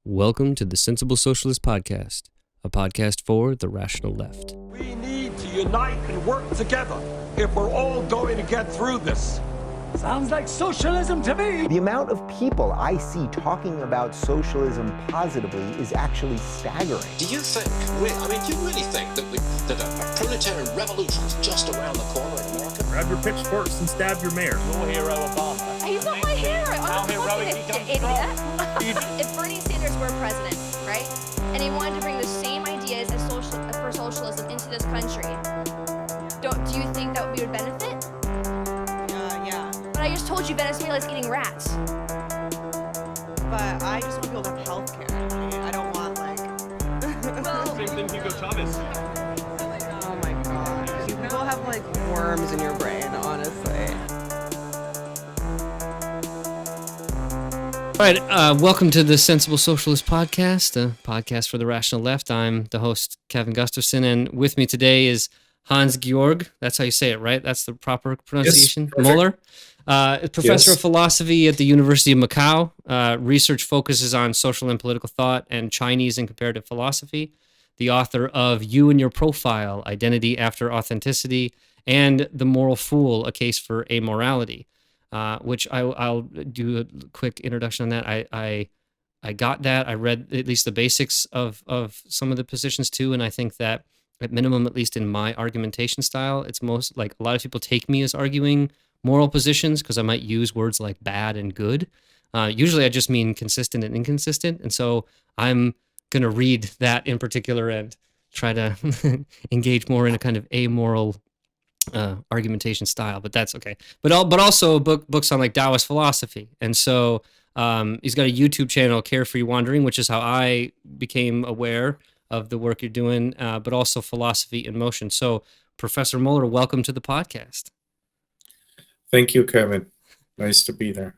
Welcome to the Sensible Socialist Podcast, a podcast for the rational left. We need to unite and work together if we're all going to get through this. Sounds like socialism to me. The amount of people I see talking about socialism positively is actually staggering. Do you think, do you really think that a proletarian revolution is just around the corner in America? Grab your pitchforks and stab your mayor. Your hero, Obama. He's not my hero. I'm How not heroic fucking he idiot. comes If Bernie Sanders were president, right, and he wanted to bring the same ideas as for socialism into this country, do you think that we would benefit? Yeah. But I just told you Venezuela's eating rats. But I just want people to have health care. I don't want, Same thing Hugo Chavez. oh my god. You people have, worms in your brain, honestly. All right, welcome to the Sensible Socialist Podcast, a podcast for the rational left. I'm the host, Kevin Gustafson, and with me today is Hans-Georg. That's how you say it, right? That's the proper pronunciation? Yes, Moeller, professor Yes. of philosophy at the University of Macau. Research focuses on social and political thought and Chinese and comparative philosophy. The author of You and Your Profile, Identity After Authenticity, and The Moral Fool, A Case for Amorality, which I'll do a quick introduction on that. I got that. I read at least the basics of some of the positions too, and I think that at minimum, at least in my argumentation style, it's most like a lot of people take me as arguing moral positions because I might use words like bad and good. Usually I just mean consistent and inconsistent. And so I'm going to read that in particular and try to engage more in a kind of amoral argumentation style, but that's okay. But also books on like Daoist philosophy. And so he's got a YouTube channel, Carefree Wandering, which is how I became aware of the work you're doing, but also Philosophy in Motion. So Professor Moeller, welcome to the podcast. Thank you, Kevin. Nice to be there.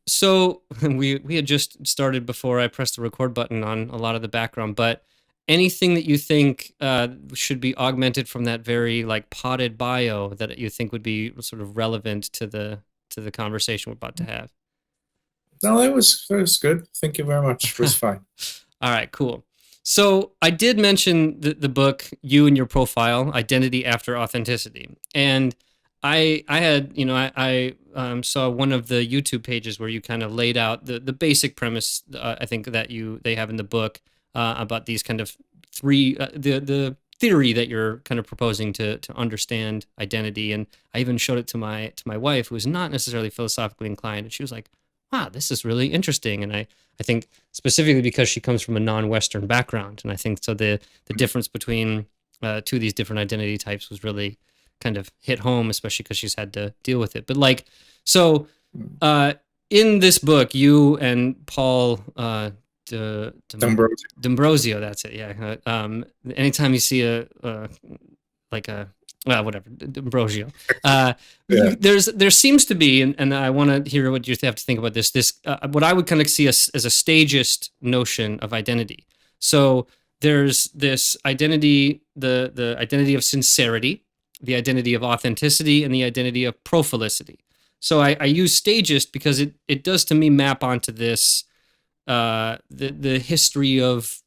So we had just started before I pressed the record button on a lot of the background, but anything that you think should be augmented from that very potted bio that you think would be sort of relevant to the conversation we're about to have? No, that was good. Thank you very much. It was fine. All right, cool. So I did mention the book, You and Your Profile, Identity After Authenticity. And I had, I saw one of the YouTube pages where you kind of laid out the basic premise, I think, that they have in the book about these kind of three, the theory that you're kind of proposing to understand identity. And I even showed it to my wife, who was not necessarily philosophically inclined. And she was like, wow, this is really interesting. And I think specifically because she comes from a non-Western background. And I think so the difference between two of these different identity types was really kind of hit home, especially because she's had to deal with it. But in this book, you and Paul D'Ambrosio, that's it, yeah. Anytime you see D'Ambrosio, there seems to be, and I want to hear what you have to think about this what I would kind of see as a stagist notion of identity. So there's this identity, the identity of sincerity, the identity of authenticity, and the identity of prophilicity. So I use stagist because it does to me map onto this the history of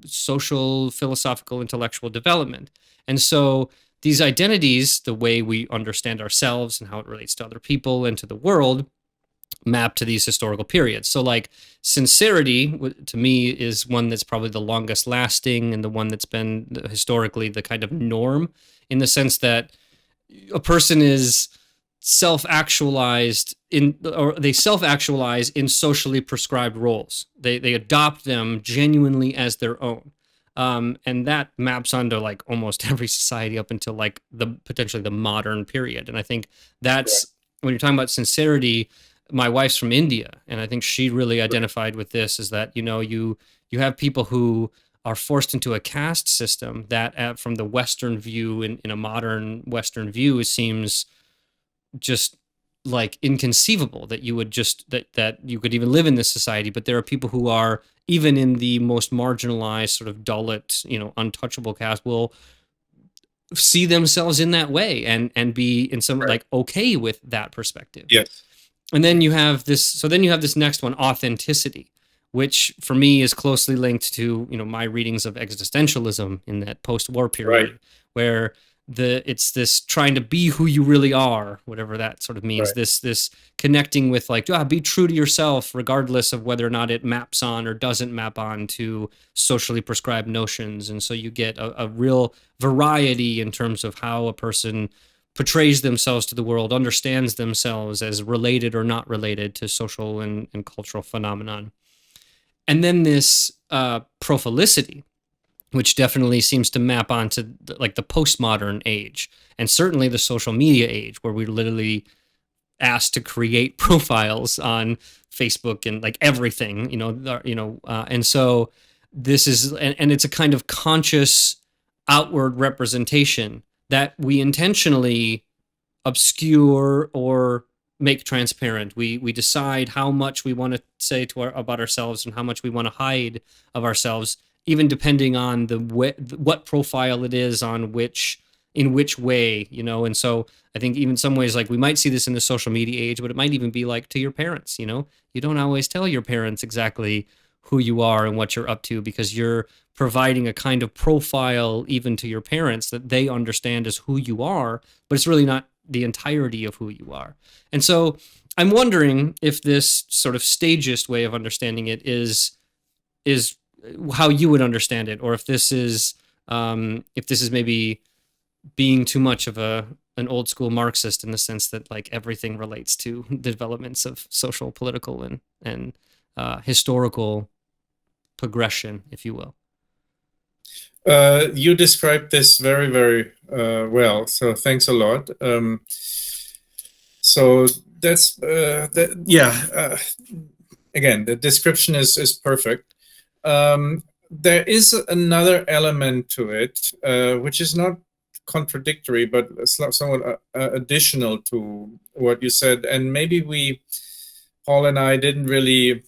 social, philosophical, intellectual development. And so these identities, the way we understand ourselves and how it relates to other people and to the world, map to these historical periods. So sincerity, to me, is one that's probably the longest lasting and the one that's been historically the kind of norm, in the sense that a person is self-actualized they self-actualize in socially prescribed roles. They adopt them genuinely as their own. And that maps onto almost every society up until potentially the modern period. And I think that's, when you're talking about sincerity, my wife's from India, and I think she really identified with this, is that, you have people who are forced into a caste system that from the Western view, in a modern Western view, seems just inconceivable that you would that you could even live in this society. But there are people who are, even in the most marginalized sort of Dalit, untouchable caste, will see themselves in that way and be in some okay with that perspective. Yes. And then you have this next one, authenticity, which for me is closely linked to, my readings of existentialism in that post-war period, where it's this trying to be who you really are, whatever that sort of means. This connecting with be true to yourself, regardless of whether or not it maps on or doesn't map on to socially prescribed notions. And so you get a real variety in terms of how a person portrays themselves to the world, understands themselves as related or not related to social and cultural phenomenon. And then this prophilicity, which definitely seems to map onto the postmodern age, and certainly the social media age, where we're literally asked to create profiles on Facebook and everything, and so this is, and it's a kind of conscious outward representation that we intentionally obscure or make transparent. We decide how much we want to say about ourselves and how much we want to hide of ourselves, even depending on what profile it is in which way, And so I think even in some ways, we might see this in the social media age, but it might even be to your parents, You don't always tell your parents exactly who you are and what you're up to, because you're providing a kind of profile even to your parents that they understand as who you are, but it's really not the entirety of who you are. And so I'm wondering if this sort of stagist way of understanding it is how you would understand it, or if this is maybe being too much of an old school Marxist, in the sense that everything relates to the developments of social, political, and historical progression, if you will. You described this very, very well. So thanks a lot. So that's again, the description is perfect. There is another element to it, which is not contradictory, but somewhat additional to what you said. And maybe Paul and I didn't really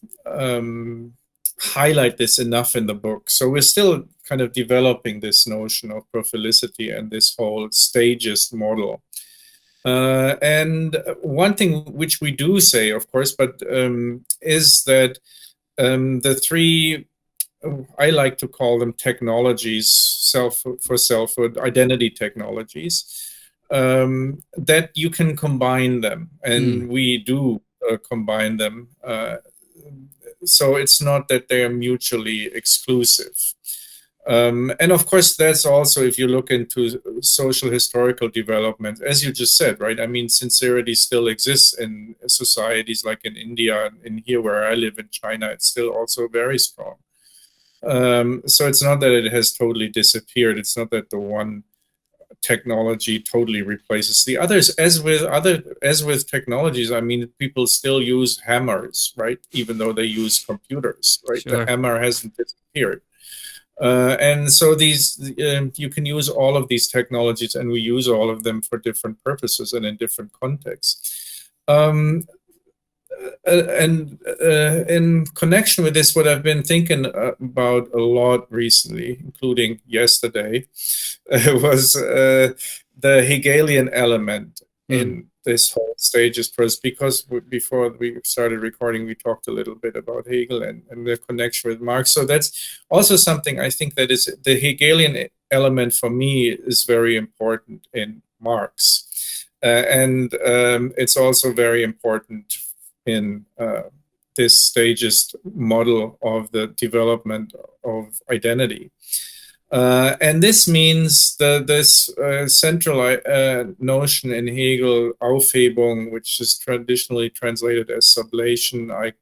highlight this enough in the book. So we're still kind of developing this notion of prophilicity and this whole stagist model. And one thing which we do say, of course, but is that the three, I like to call them technologies, selfhood, identity technologies, that you can combine them, and we do combine them. So it's not that they are mutually exclusive. And of course, that's also, if you look into social historical development, as you just said, right? I mean, sincerity still exists in societies like in India, and in here where I live in China, it's still also very strong. So it's not that it has totally disappeared. It's not that the one technology totally replaces the others. As with technologies, I mean, people still use hammers, right? Even though they use computers, right? Sure. The hammer hasn't disappeared. And so you can use all of these technologies, and we use all of them for different purposes and in different contexts. And in connection with this, what I've been thinking about a lot recently, including yesterday, was the Hegelian element in this whole stagist process. Because before we started recording, we talked a little bit about Hegel and the connection with Marx. So that's also something I think that is the Hegelian element for me is very important in Marx. And it's also very important in this stagist model of the development of identity. And this means that this central notion in Hegel, Aufhebung, which is traditionally translated as sublation, I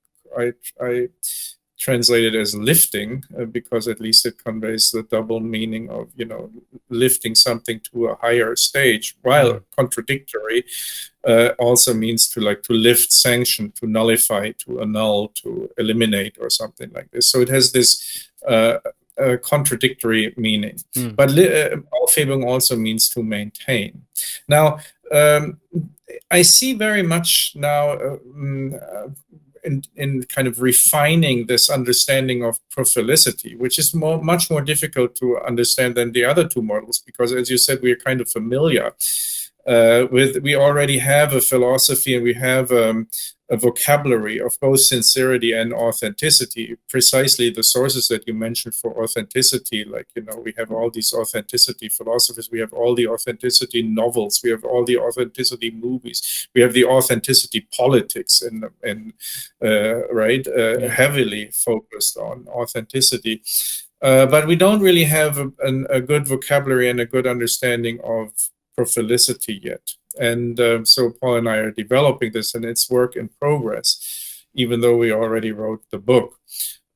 translate it as lifting, because at least it conveys the double meaning of, lifting something to a higher stage, while contradictory also means to lift sanction, to nullify, to annul, to eliminate, or something like this. So it has this contradictory meaning. But Aufhebung also means to maintain. Now, I see very much now in kind of refining this understanding of prophilicity, which is much more difficult to understand than the other two models, because, as you said, we are kind of familiar. We already have a philosophy, and we have a vocabulary of both sincerity and authenticity. Precisely the sources that you mentioned for authenticity, like, we have all these authenticity philosophers, we have all the authenticity novels, we have all the authenticity movies, we have the authenticity politics, heavily focused on authenticity. But we don't really have a good vocabulary and a good understanding of prophylicity yet. And so Paul and I are developing this, and it's work in progress, even though we already wrote the book.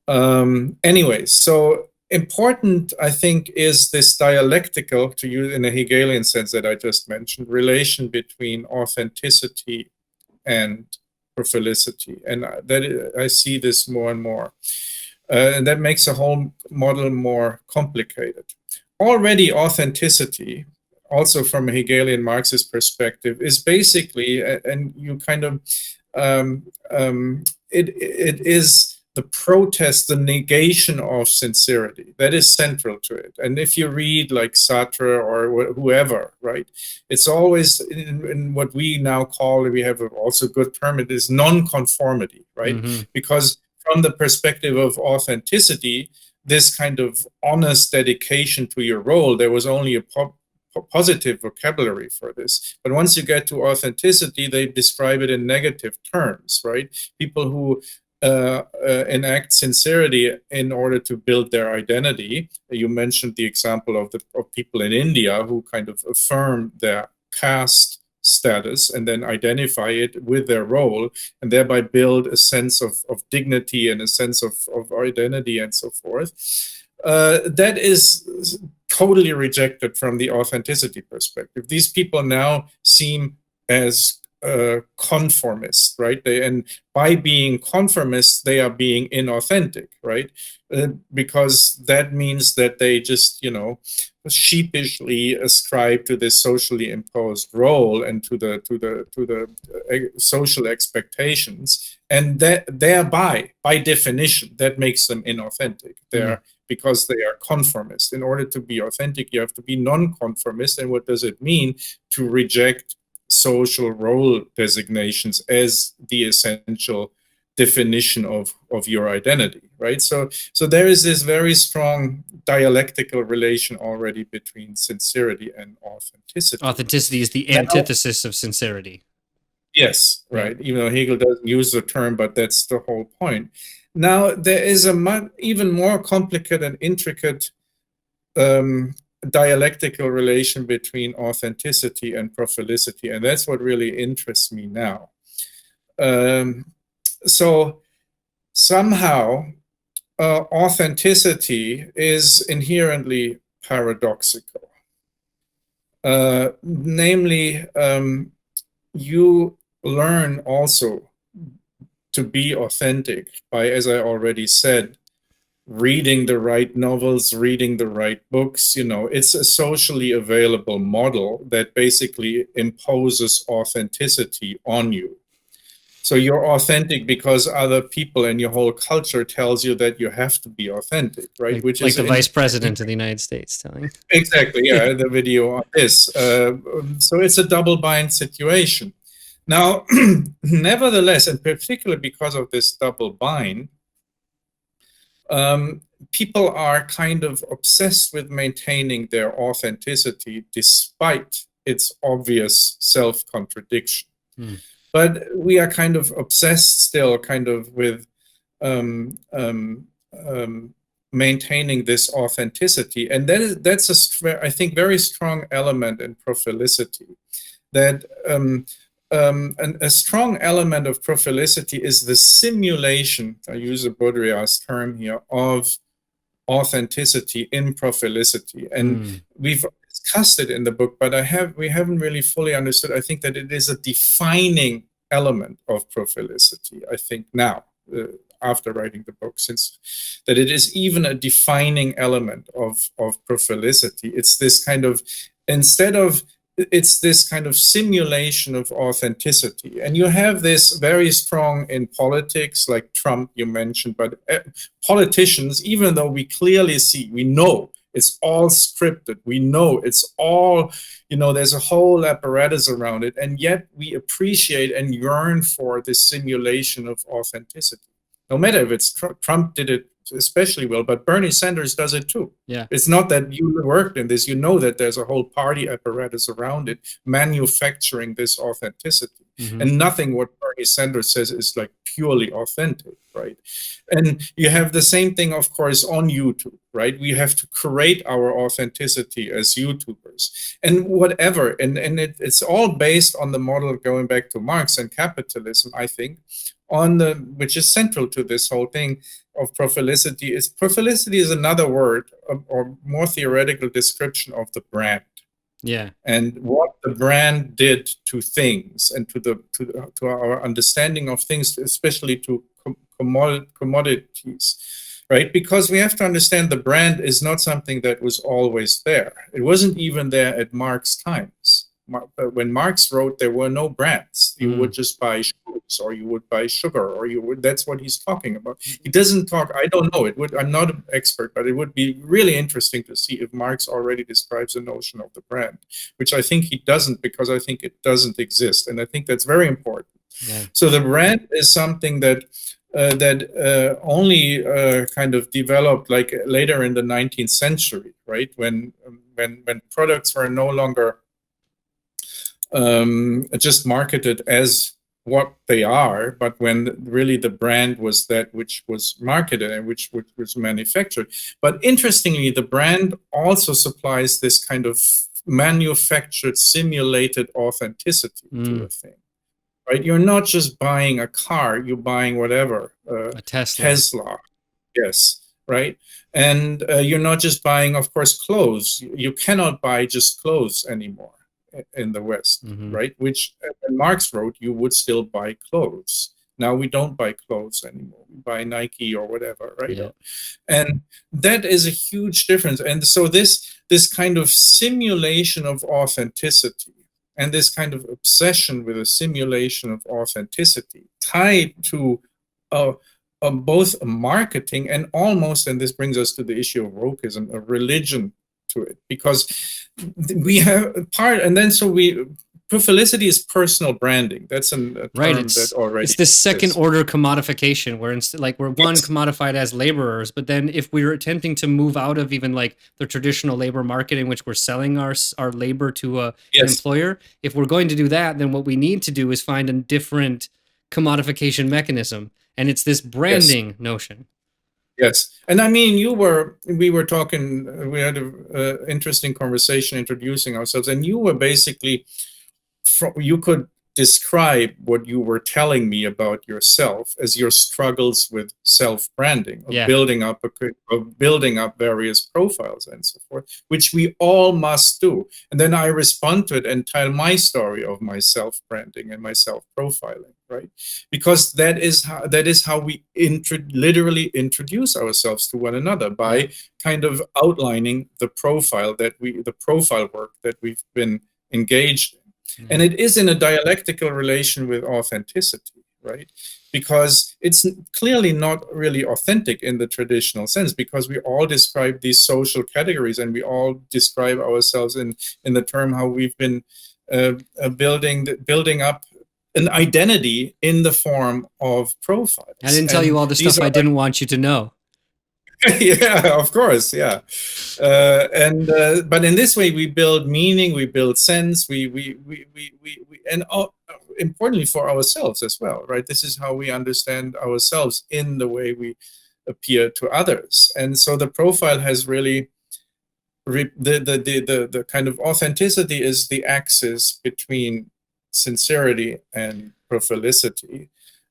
Anyway, so important, I think, is this dialectical, to use in a Hegelian sense that I just mentioned, relation between authenticity and prophylicity. And I see this more and more. And that makes the whole model more complicated. Already authenticity, also from a Hegelian Marxist perspective, is basically, and you kind of, it is the protest, the negation of sincerity. That is central to it. And if you read like Sartre or whoever, right, it's always in what we now call, we have also a good term, it is non-conformity, right? Mm-hmm. Because from the perspective of authenticity, this kind of honest dedication to your role, there was only a positive vocabulary for this. But once you get to authenticity, they describe it in negative terms, right? People who enact sincerity in order to build their identity. You mentioned the example of people in India who kind of affirm their caste status and then identify it with their role, and thereby build a sense of dignity and a sense of identity and so forth. That is totally rejected from the authenticity perspective. These people now seem as conformist, right? And by being conformist, they are being inauthentic, right? Because that means that they just, sheepishly ascribe to this socially imposed role and to the social expectations, and that thereby, by definition, that makes them inauthentic. Because they are conformist. In order to be authentic, you have to be non-conformist. And what does it mean to reject social role designations as the essential definition of your identity, right? So there is this very strong dialectical relation already between sincerity and authenticity. Authenticity is the antithesis of sincerity. Yes, right. Even though Hegel doesn't use the term, but that's the whole point. Now, there is a even more complicated and intricate dialectical relation between authenticity and prophylicity, and that's what really interests me now. So somehow, authenticity is inherently paradoxical. Namely, you learn also to be authentic by, as I already said, reading the right novels, reading the right books. It's a socially available model that basically imposes authenticity on you. So you're authentic because other people and your whole culture tells you that you have to be authentic, right? Which is the vice president of the United States telling. Exactly, yeah, the video on this. So it's a double-bind situation. Now, nevertheless, and particularly because of this double bind, people are kind of obsessed with maintaining their authenticity despite its obvious self-contradiction. But we are kind of obsessed still kind of with maintaining this authenticity. And that's I think, very strong element in prophylicity. That a strong element of prophylicity is the simulation, I use a Baudrillard's term here, of authenticity in prophylicity. And we've discussed it in the book, but we haven't really fully understood. I think that it is a defining element of prophylicity, I think now, after writing the book, since that it is even a defining element of prophylicity. It's this kind of, it's this kind of simulation of authenticity. And you have this very strong in politics, like Trump you mentioned, but politicians, even though we clearly see, we know It's all scripted. We know it's all, there's a whole apparatus around it. And yet we appreciate and yearn for this simulation of authenticity. No matter if it's Trump did it especially well, but Bernie Sanders does it too. Yeah. It's not that you worked in this, that there's a whole party apparatus around it, manufacturing this authenticity. Mm-hmm. And nothing what Bernie Sanders says is like purely authentic, right? And you have the same thing, of course, on YouTube, right? We have to create our authenticity as YouTubers and whatever. And it's all based on the model going back to Marx and capitalism, I think, which is central to this whole thing of prophylicity. Prophylicity is another word or more theoretical description of the brand. Yeah. And what the brand did to things and to our understanding of things, especially to commodities, right? Because we have to understand the brand is not something that was always there. It wasn't even there at Marx's times. When Marx wrote, there were no brands. You would just buy shoes, or you would buy sugar, or that's what he's talking about. He doesn't talk, I don't know, I'm not an expert, but it would be really interesting to see if Marx already describes the notion of the brand, which I think he doesn't, because I think it doesn't exist. And I think that's very important. Yeah. So the brand is something that only kind of developed like later in the 19th century, right? When products were no longer just marketed as what they are, but when really the brand was that which was marketed and which was manufactured. But interestingly, the brand also supplies this kind of manufactured, simulated authenticity to the thing, right? You're not just buying a car, you're buying whatever. A Tesla. Yes, right? And you're not just buying, of course, clothes. You cannot buy just clothes anymore in the West, right? Which when Marx wrote, you would still buy clothes. Now we don't buy clothes anymore. We buy Nike or whatever, right? Yeah. And that is a huge difference. And so this kind of simulation of authenticity and this kind of obsession with a simulation of authenticity tied to both prophylicity and almost, and this brings us to the issue of wokeism, a religion to it, because we have prophylicity is personal branding. That's a term that already it's this second exists. order commodification where we're commodified as laborers, but then if we're attempting to move out of even like the traditional labor market in which we're selling our labor to an employer, if we're going to do that, then what we need to do is find a different commodification mechanism, and it's this branding notion. Yes, and I mean, we were talking, we had an interesting conversation introducing ourselves, and you were basically, you could describe what you were telling me about yourself as your struggles with self-branding, of building up various profiles and so forth, which we all must do. And then I respond to it and tell my story of my self-branding and my self-profiling, right? Because that is how we literally introduce ourselves to one another, by kind of outlining the profile work that we've been engaged in. And it is in a dialectical relation with authenticity, right? Because it's clearly not really authentic in the traditional sense, because we all describe these social categories and we all describe ourselves in the term how we've been building up an identity in the form of profiles. I didn't tell you all the stuff I didn't want you to know. Yeah, of course, yeah. But in this way, we build meaning, we build sense, importantly for ourselves as well, right? This is how we understand ourselves in the way we appear to others. And so the profile has really, the kind of authenticity is the axis between sincerity and prophylicity.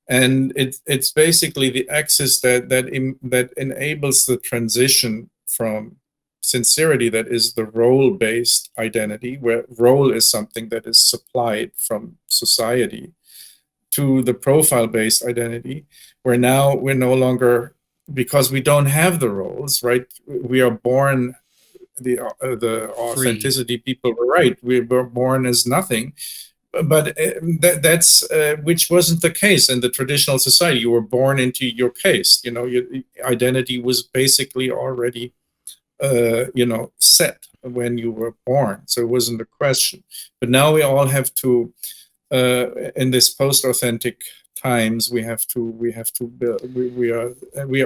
And it's basically the axis that enables the transition from sincerity, that is the role-based identity, where role is something that is supplied from society, to the profile-based identity, where now we're no longer, because we don't have the roles, right? We are born, the authenticity people were right. We were born as nothing. But that's which wasn't the case in the traditional society. You were born into your caste. Your identity was basically already set when you were born, so it wasn't a question. But now we all have to, in this post-authentic times, we are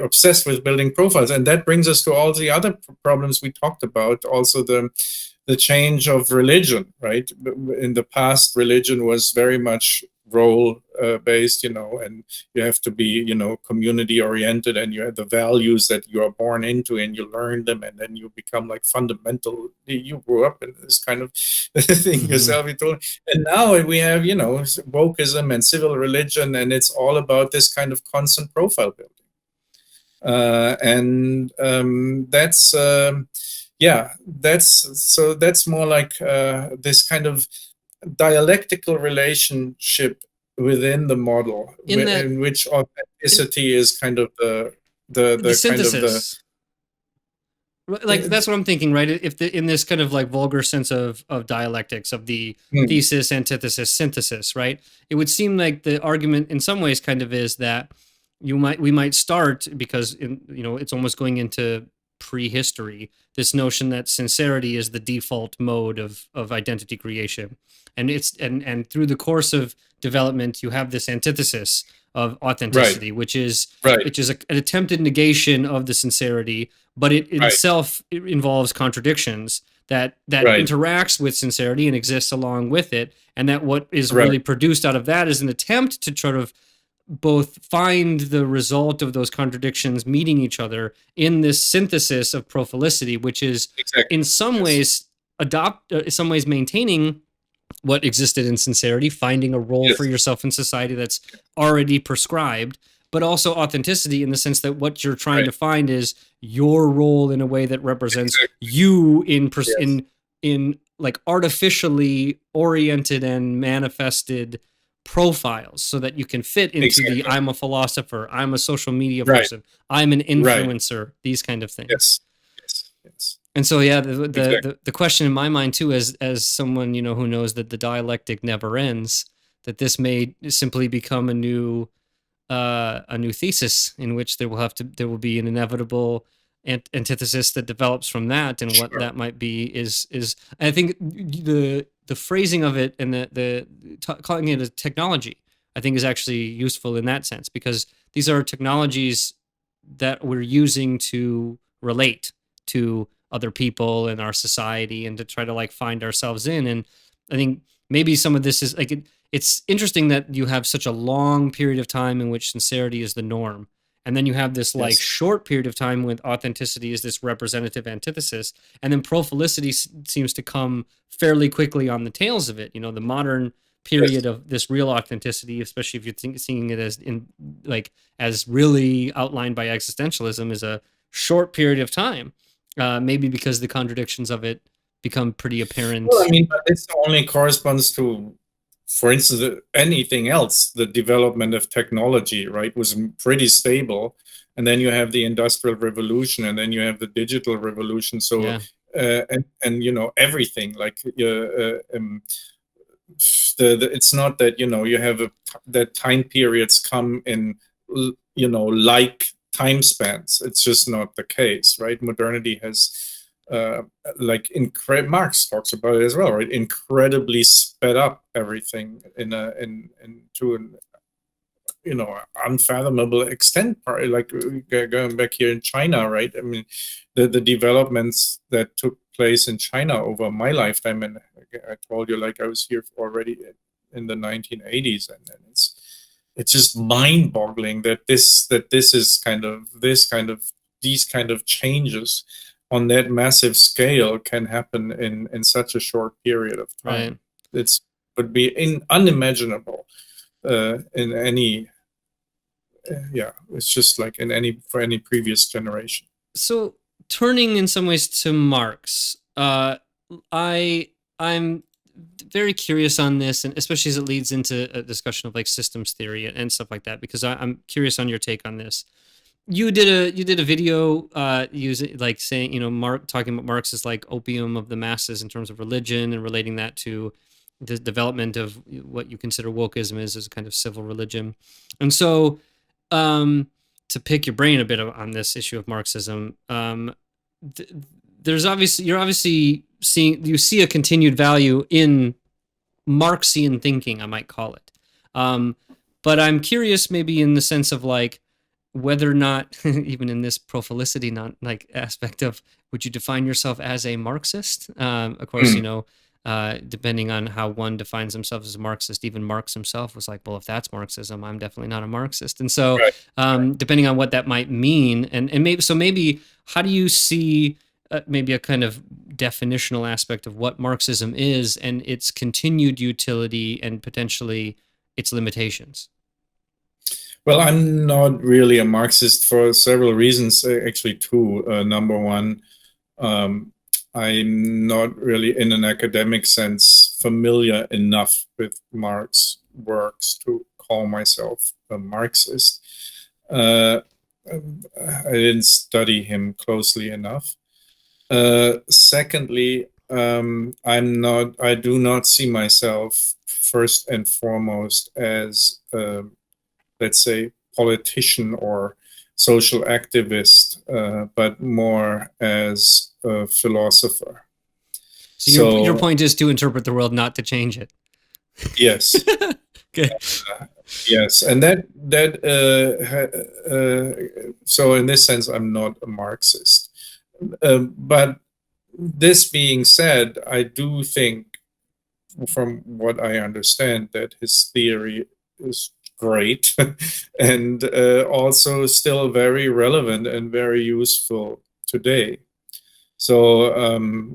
obsessed with building profiles, and that brings us to all the other problems we talked about. Also, the change of religion, right? In the past, religion was very much role based, and you have to be, community oriented, and you have the values that you are born into, and you learn them, and then you become like fundamental. You grew up in this kind of thing yourself. And now we have, wokeism and civil religion, and it's all about this kind of constant profile building. That's more like this kind of dialectical relationship within the model, in which authenticity is kind of the synthesis. That's what I'm thinking, right? If in this kind of like vulgar sense of dialectics, of the thesis, antithesis, synthesis, right? It would seem like the argument in some ways kind of is that we might start, because it's almost going into prehistory, this notion that sincerity is the default mode of identity creation, and through the course of development you have this antithesis of authenticity, which is an attempted negation of the sincerity, but it itself involves contradictions that interacts with sincerity and exists along with it, and that what is really produced out of that is an attempt to sort of both find the result of those contradictions meeting each other in this synthesis of prophilicity, which is in some ways maintaining what existed in sincerity, finding a role for yourself in society that's already prescribed, but also authenticity in the sense that what you're trying to find is your role in a way that represents you in like artificially oriented and manifested profiles, so that you can fit into the I'm a philosopher, I'm a social media person, I'm an influencer, these kind of things. Yes. And so the question in my mind too, as someone who knows that the dialectic never ends, that this may simply become a new thesis in which there will be an inevitable antithesis that develops from that, and what that might be is I think the phrasing of it and calling it a technology, I think, is actually useful in that sense, because these are technologies that we're using to relate to other people in our society and to try to like find ourselves in. And I think maybe some of this is like it's interesting that you have such a long period of time in which sincerity is the norm, and then you have this like short period of time when authenticity is this representative antithesis, and then prophilicity seems to come fairly quickly on the tails of it. The modern period of this real authenticity, especially if you're seeing it as really outlined by existentialism, is a short period of time. Maybe because the contradictions of it become pretty apparent. Well, I mean, but this only corresponds to, for instance, anything else. The development of technology, right, was pretty stable, and then you have the Industrial Revolution, and then you have the Digital Revolution. So, and everything like it's not that you have that time periods come in like time spans. It's just not the case, right? Modernity has Marx talks about it as well, right? Incredibly sped up everything to an unfathomable extent. Like going back here in China, right? I mean, the developments that took place in China over my lifetime, and I told you, like, I was here already in the 1980s, and it's just mind-boggling that these kind of changes on that massive scale can happen in such a short period of time. It would be unimaginable in any. It's just like for any previous generation. So turning in some ways to Marx, I'm very curious on this, and especially as it leads into a discussion of like systems theory and stuff like that, because I'm curious on your take on this. You did a video using like saying talking about Marx as like opium of the masses in terms of religion, and relating that to the development of what you consider wokeism is as a kind of civil religion. And so to pick your brain a bit on this issue of Marxism, you're obviously you see a continued value in Marxian thinking, I might call it. But I'm curious, maybe in the sense of like whether or not, even in this prophilicity, not like aspect of, would you define yourself as a Marxist? Of course, depending on how one defines themselves as a Marxist, even Marx himself was like, well, if that's Marxism, I'm definitely not a Marxist. And so, depending on what that might mean, and maybe how do you see maybe a kind of definitional aspect of what Marxism is and its continued utility and potentially its limitations? Well, I'm not really a Marxist for several reasons, actually two. Number one, I'm not really in an academic sense familiar enough with Marx works to call myself a Marxist. I didn't study him closely enough. Secondly, I do not see myself first and foremost as, let's say, politician or social activist, but more as a philosopher. So your point is to interpret the world, not to change it. Yes. Okay. Yes, and so in this sense, I'm not a Marxist. But this being said, I do think, from what I understand, that his theory is great and also still very relevant and very useful today. So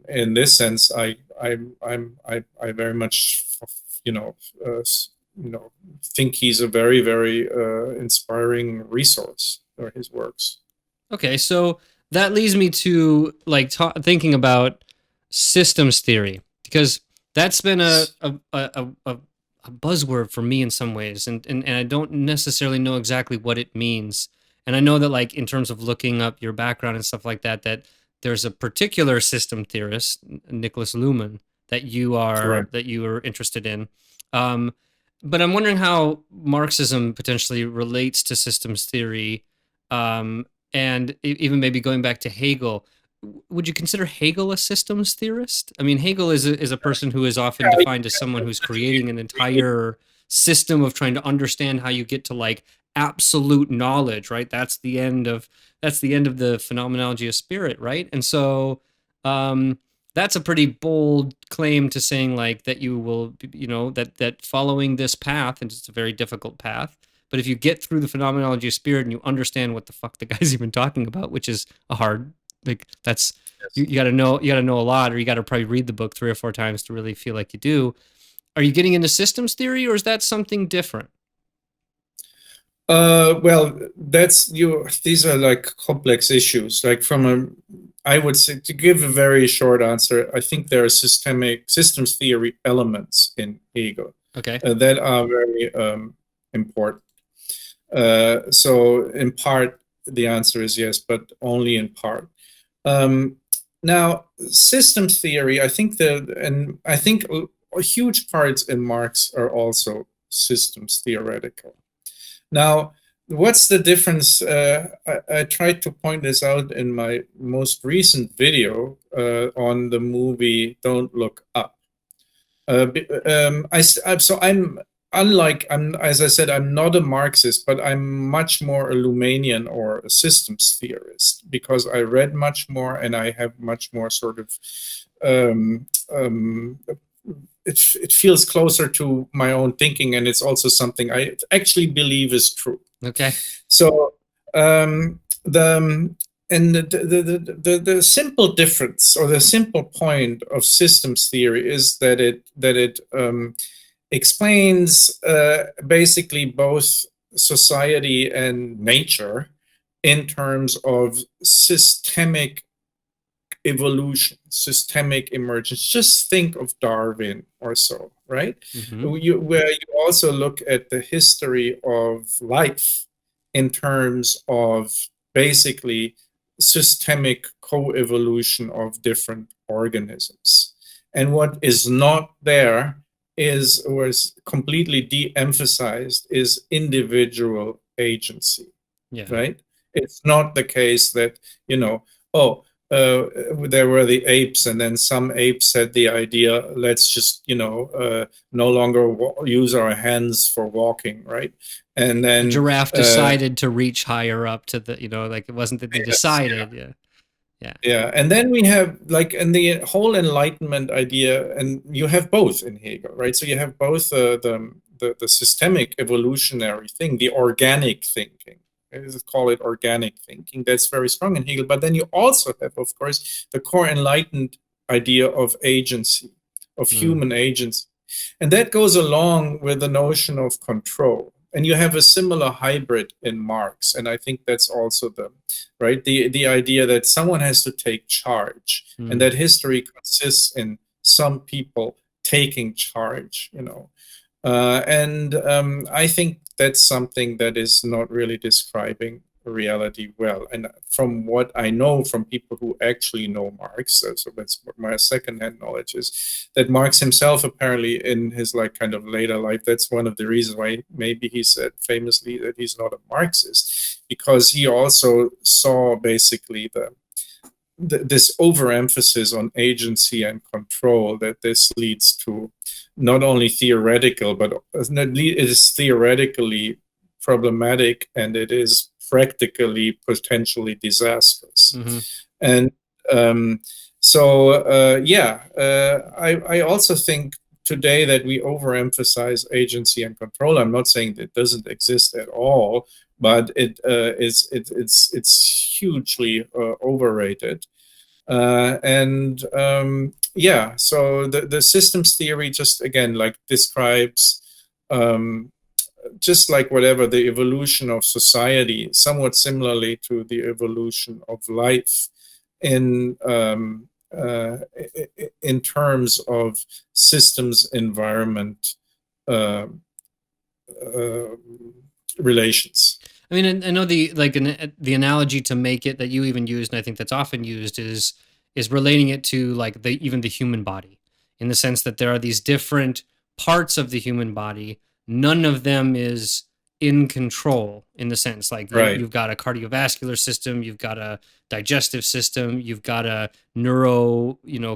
in this sense, I very much think he's a very, very inspiring resource for his works. Okay, so that leads me to like thinking about systems theory, because that's been a buzzword for me in some ways, and I don't necessarily know exactly what it means. And I know that like in terms of looking up your background and stuff like that, that there's a particular system theorist, Nicholas Luhmann, that you are interested in. But I'm wondering how Marxism potentially relates to systems theory, and even maybe going back to Hegel. Would you consider Hegel a systems theorist? I mean, Hegel is a person who is often defined as someone who's creating an entire system of trying to understand how you get to like absolute knowledge, right? That's the end of the phenomenology of spirit, right? And so that's a pretty bold claim to saying like that you will, that following this path, and it's a very difficult path, but if you get through the phenomenology of spirit and you understand what the fuck the guy's even talking about, which is a hard, like that's, you got to know a lot, or you got to probably read the book 3 or 4 times to really feel like you do. Are you getting into systems theory, or is that something different? Well, these are like complex issues. Like I would say, to give a very short answer, I think there are systems theory elements in Hegel that are very important. So in part, the answer is yes, but only in part. Now, systems theory, I think huge parts in Marx are also systems theoretical. Now, what's the difference? I tried to point this out in my most recent video on the movie Don't Look Up. As I said, I'm not a Marxist, but I'm much more a Luhmannian or a systems theorist, because I read much more and I have much more sort of, it feels closer to my own thinking, and it's also something I actually believe is true. Okay. So the simple difference, or the simple point of systems theory, is that it explains basically both society and nature in terms of systemic evolution, systemic emergence. Just think of Darwin or so, right? Mm-hmm. Where you also look at the history of life in terms of basically systemic co-evolution of different organisms. And what is not there was completely de-emphasized is individual agency, right? It's not the case that, there were the apes, and then some apes had the idea, let's just, no longer use our hands for walking, right? And then Giraffe decided to reach higher up to the, like it wasn't that they decided. Yeah, and then we have and the whole Enlightenment idea, and you have both in Hegel, right? So you have both the systemic evolutionary thing, the organic thinking. Let's call it organic thinking. That's very strong in Hegel. But then you also have, of course, the core Enlightened idea of agency, of human agency. And that goes along with the notion of control. And you have a similar hybrid in Marx. And I think that's also the idea that someone has to take charge, and that history consists in some people taking charge, I think that's something that is not really describing reality well. And from what I know from people who actually know Marx, so that's what my secondhand knowledge is, that Marx himself apparently in his kind of later life, that's one of the reasons why maybe he said famously that he's not a Marxist, because he also saw basically this overemphasis on agency and control, that this leads to not only theoretical, but it is theoretically problematic, and it is practically potentially disastrous. And I also think today that we overemphasize agency and control. I'm not saying that it doesn't exist at all, but it's hugely overrated. So the systems theory just again describes just like whatever the evolution of society, somewhat similarly to the evolution of life in terms of systems environment relations. I mean, I know the analogy to make it that you even used, and I think that's often used, is relating it to even the human body, in the sense that there are these different parts of the human body. None of them is in control, in the sense you've got a cardiovascular system, you've got a digestive system, you've got a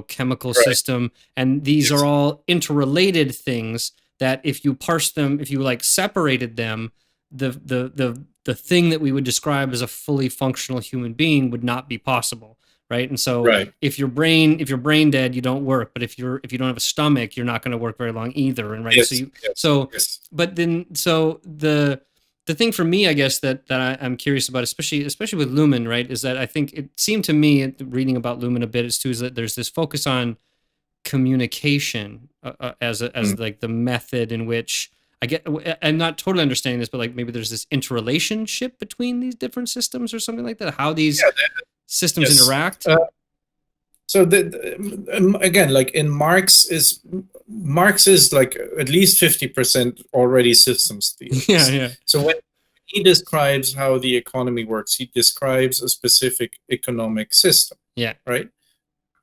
chemical system, and these are all interrelated things that if you parse them, if you separated them, the thing that we would describe as a fully functional human being would not be possible. Right. And so if you're brain dead, you don't work. But if you don't have a stomach, you're not going to work very long either. And but the thing for me, I guess, that I'm curious about, especially with Luhmann, right, is that I think it seemed to me, reading about Luhmann a bit, is that there's this focus on communication as the method in which I'm not totally understanding this, but maybe there's this interrelationship between these different systems or something like that. How these systems interact. Again, in Marx is at least 50% already systems theory. Yeah. So when he describes how the economy works, he describes a specific economic system. Yeah. Right.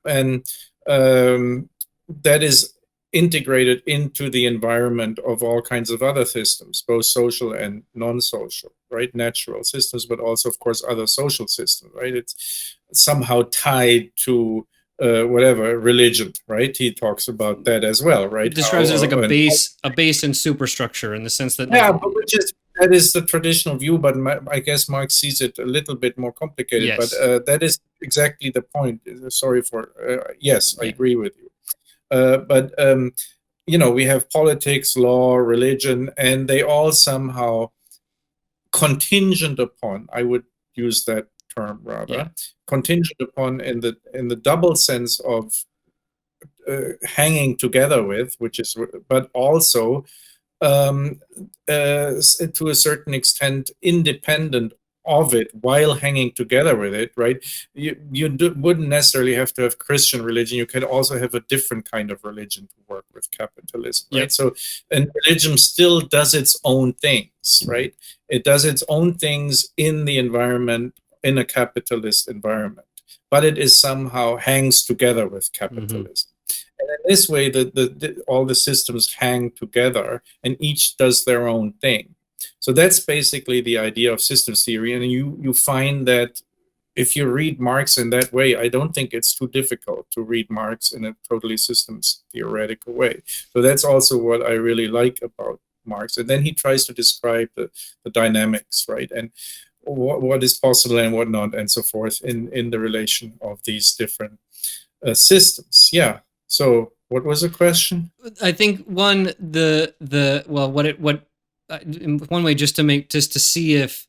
And that is integrated into the environment of all kinds of other systems, both social and non-social, right? Natural systems, but also, of course, other social systems, right? It's somehow tied to religion, right? He talks about that as well, right? It describes it as a base and superstructure, in the sense that but that is the traditional view, but I guess Marx sees it a little bit more complicated. Yes. But that is exactly the point. Sorry for I agree with you. We have politics, law, religion, and they all somehow contingent upon, I would use that term rather, contingent upon in the double sense of hanging together with, but also to a certain extent independent of it while hanging together with it, right? You wouldn't necessarily have to have Christian religion. You can also have a different kind of religion to work with capitalism, right? So, and religion still does its own things, right? It does its own things in the environment, in a capitalist environment, but it is somehow hangs together with capitalism. And in this way, all the systems hang together, and each does their own thing. So that's basically the idea of systems theory, and you find that if you read Marx in that way, I don't think it's too difficult to read Marx in a totally systems theoretical way. So that's also what I really like about Marx. And then he tries to describe the dynamics, right? And what is possible and what not, and so forth in the relation of these different systems. Yeah. So what was the question? I think one one way just to see if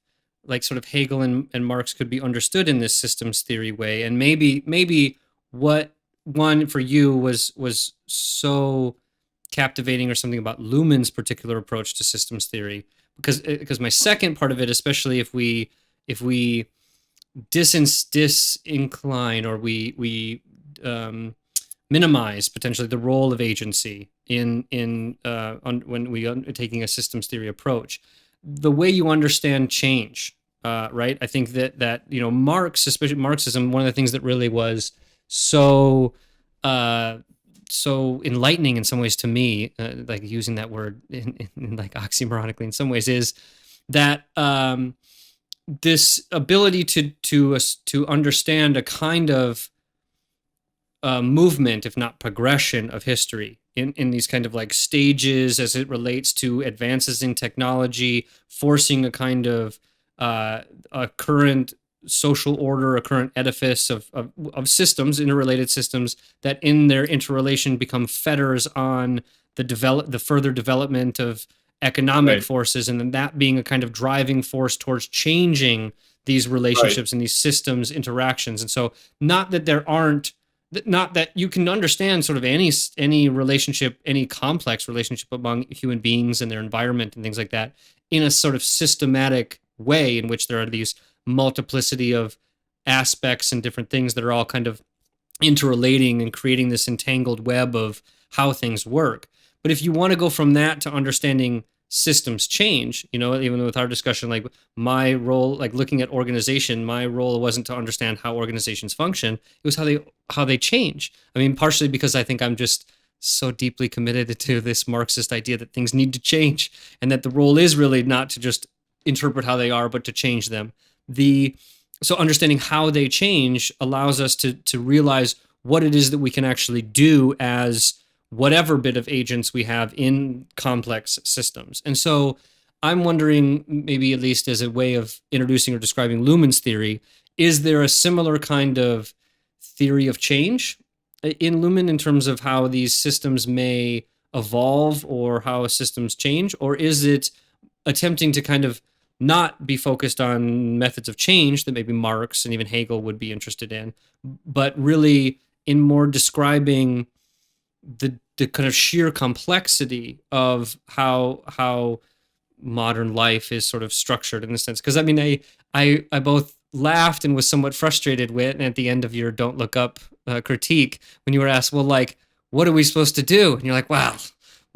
like sort of Hegel and Marx could be understood in this systems theory way, and maybe what one for you was so captivating or something about Luhmann's particular approach to systems theory, because my second part of it, especially if we disincline or we minimize potentially the role of agency when we are taking a systems theory approach, the way you understand change, right? I think that Marx, especially Marxism, one of the things that really was so enlightening in some ways to me, like using that word in like oxymoronically in some ways, is that this ability to understand a kind of movement, if not progression, of history in these kind of like stages as it relates to advances in technology, forcing a kind of a current social order, a current edifice of systems, interrelated systems that in their interrelation become fetters on the further development of economic forces, and then that being a kind of driving force towards changing these relationships and these systems interactions. And so not that you can understand sort of any relationship, any complex relationship among human beings and their environment and things like that in a sort of systematic way in which there are these multiplicity of aspects and different things that are all kind of interrelating and creating this entangled web of how things work. But if you want to go from that to understanding systems change, even with our discussion, like my role, like looking at organization, my role wasn't to understand how organizations function. It was how they change. I mean, partially because I think I'm just so deeply committed to this Marxist idea that things need to change, and that the role is really not to just interpret how they are, but to change them. So understanding how they change allows us to realize what it is that we can actually do as whatever bit of agents we have in complex systems. And so I'm wondering, maybe at least as a way of introducing or describing Luhmann's theory, is there a similar kind of theory of change in Luhmann in terms of how these systems may evolve or how systems change? Or is it attempting to kind of not be focused on methods of change that maybe Marx and even Hegel would be interested in, but really in more describing the kind of sheer complexity of how modern life is sort of structured in a sense? Because I mean, I both laughed and was somewhat frustrated with at the end of your Don't Look Up critique when you were asked, well, like, what are we supposed to do? And you're like, wow,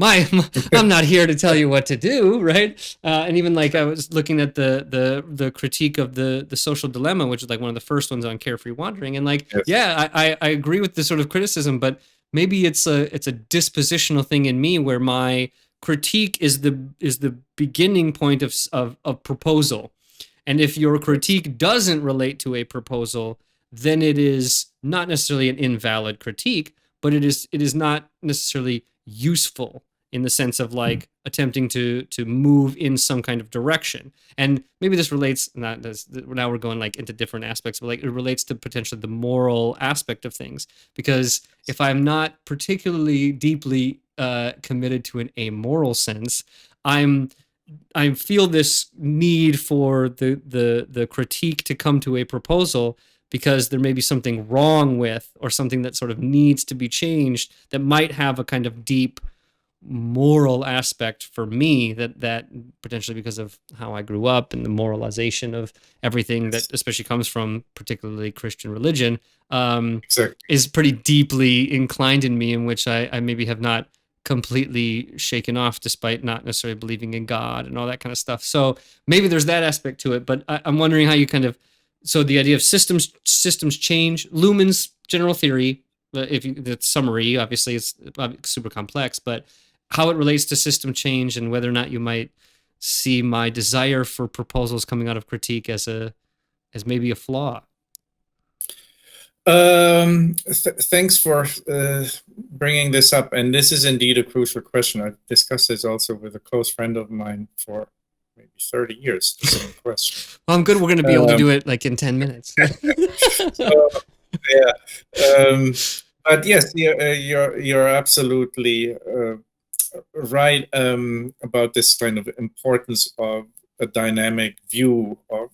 I'm not here to tell you what to do, right? And even like I was looking at the critique of the social dilemma, which is like one of the first ones on Carefree Wandering, and like, I agree with the sort of criticism, but maybe it's a dispositional thing in me where my critique is the beginning point of proposal, and if your critique doesn't relate to a proposal, then it is not necessarily an invalid critique, but it is not necessarily useful in the sense of like attempting to move in some kind of direction. And maybe this relates, now we're going like into different aspects, but like it relates to potentially the moral aspect of things. Because if I'm not particularly deeply committed to an amoral sense, I feel this need for the critique to come to a proposal because there may be something wrong with, or something that sort of needs to be changed that might have a kind of deep moral aspect for me, that potentially because of how I grew up and the moralization of everything that especially comes from particularly Christian religion, is pretty deeply inclined in me, in which I maybe have not completely shaken off despite not necessarily believing in God and all that kind of stuff. So maybe there's that aspect to it, but I'm wondering how you kind of, so the idea of systems change, Luhmann's general theory, the summary, obviously it's super complex, but how it relates to system change and whether or not you might see my desire for proposals coming out of critique as maybe a flaw. Thanks for bringing this up, and this is indeed a crucial question. I've discussed this also with a close friend of mine for maybe 30 years, the same question. Well, I'm good. We're going to be able to do it like in 10 minutes. Yeah. But yes, you're absolutely right about this kind of importance of a dynamic view of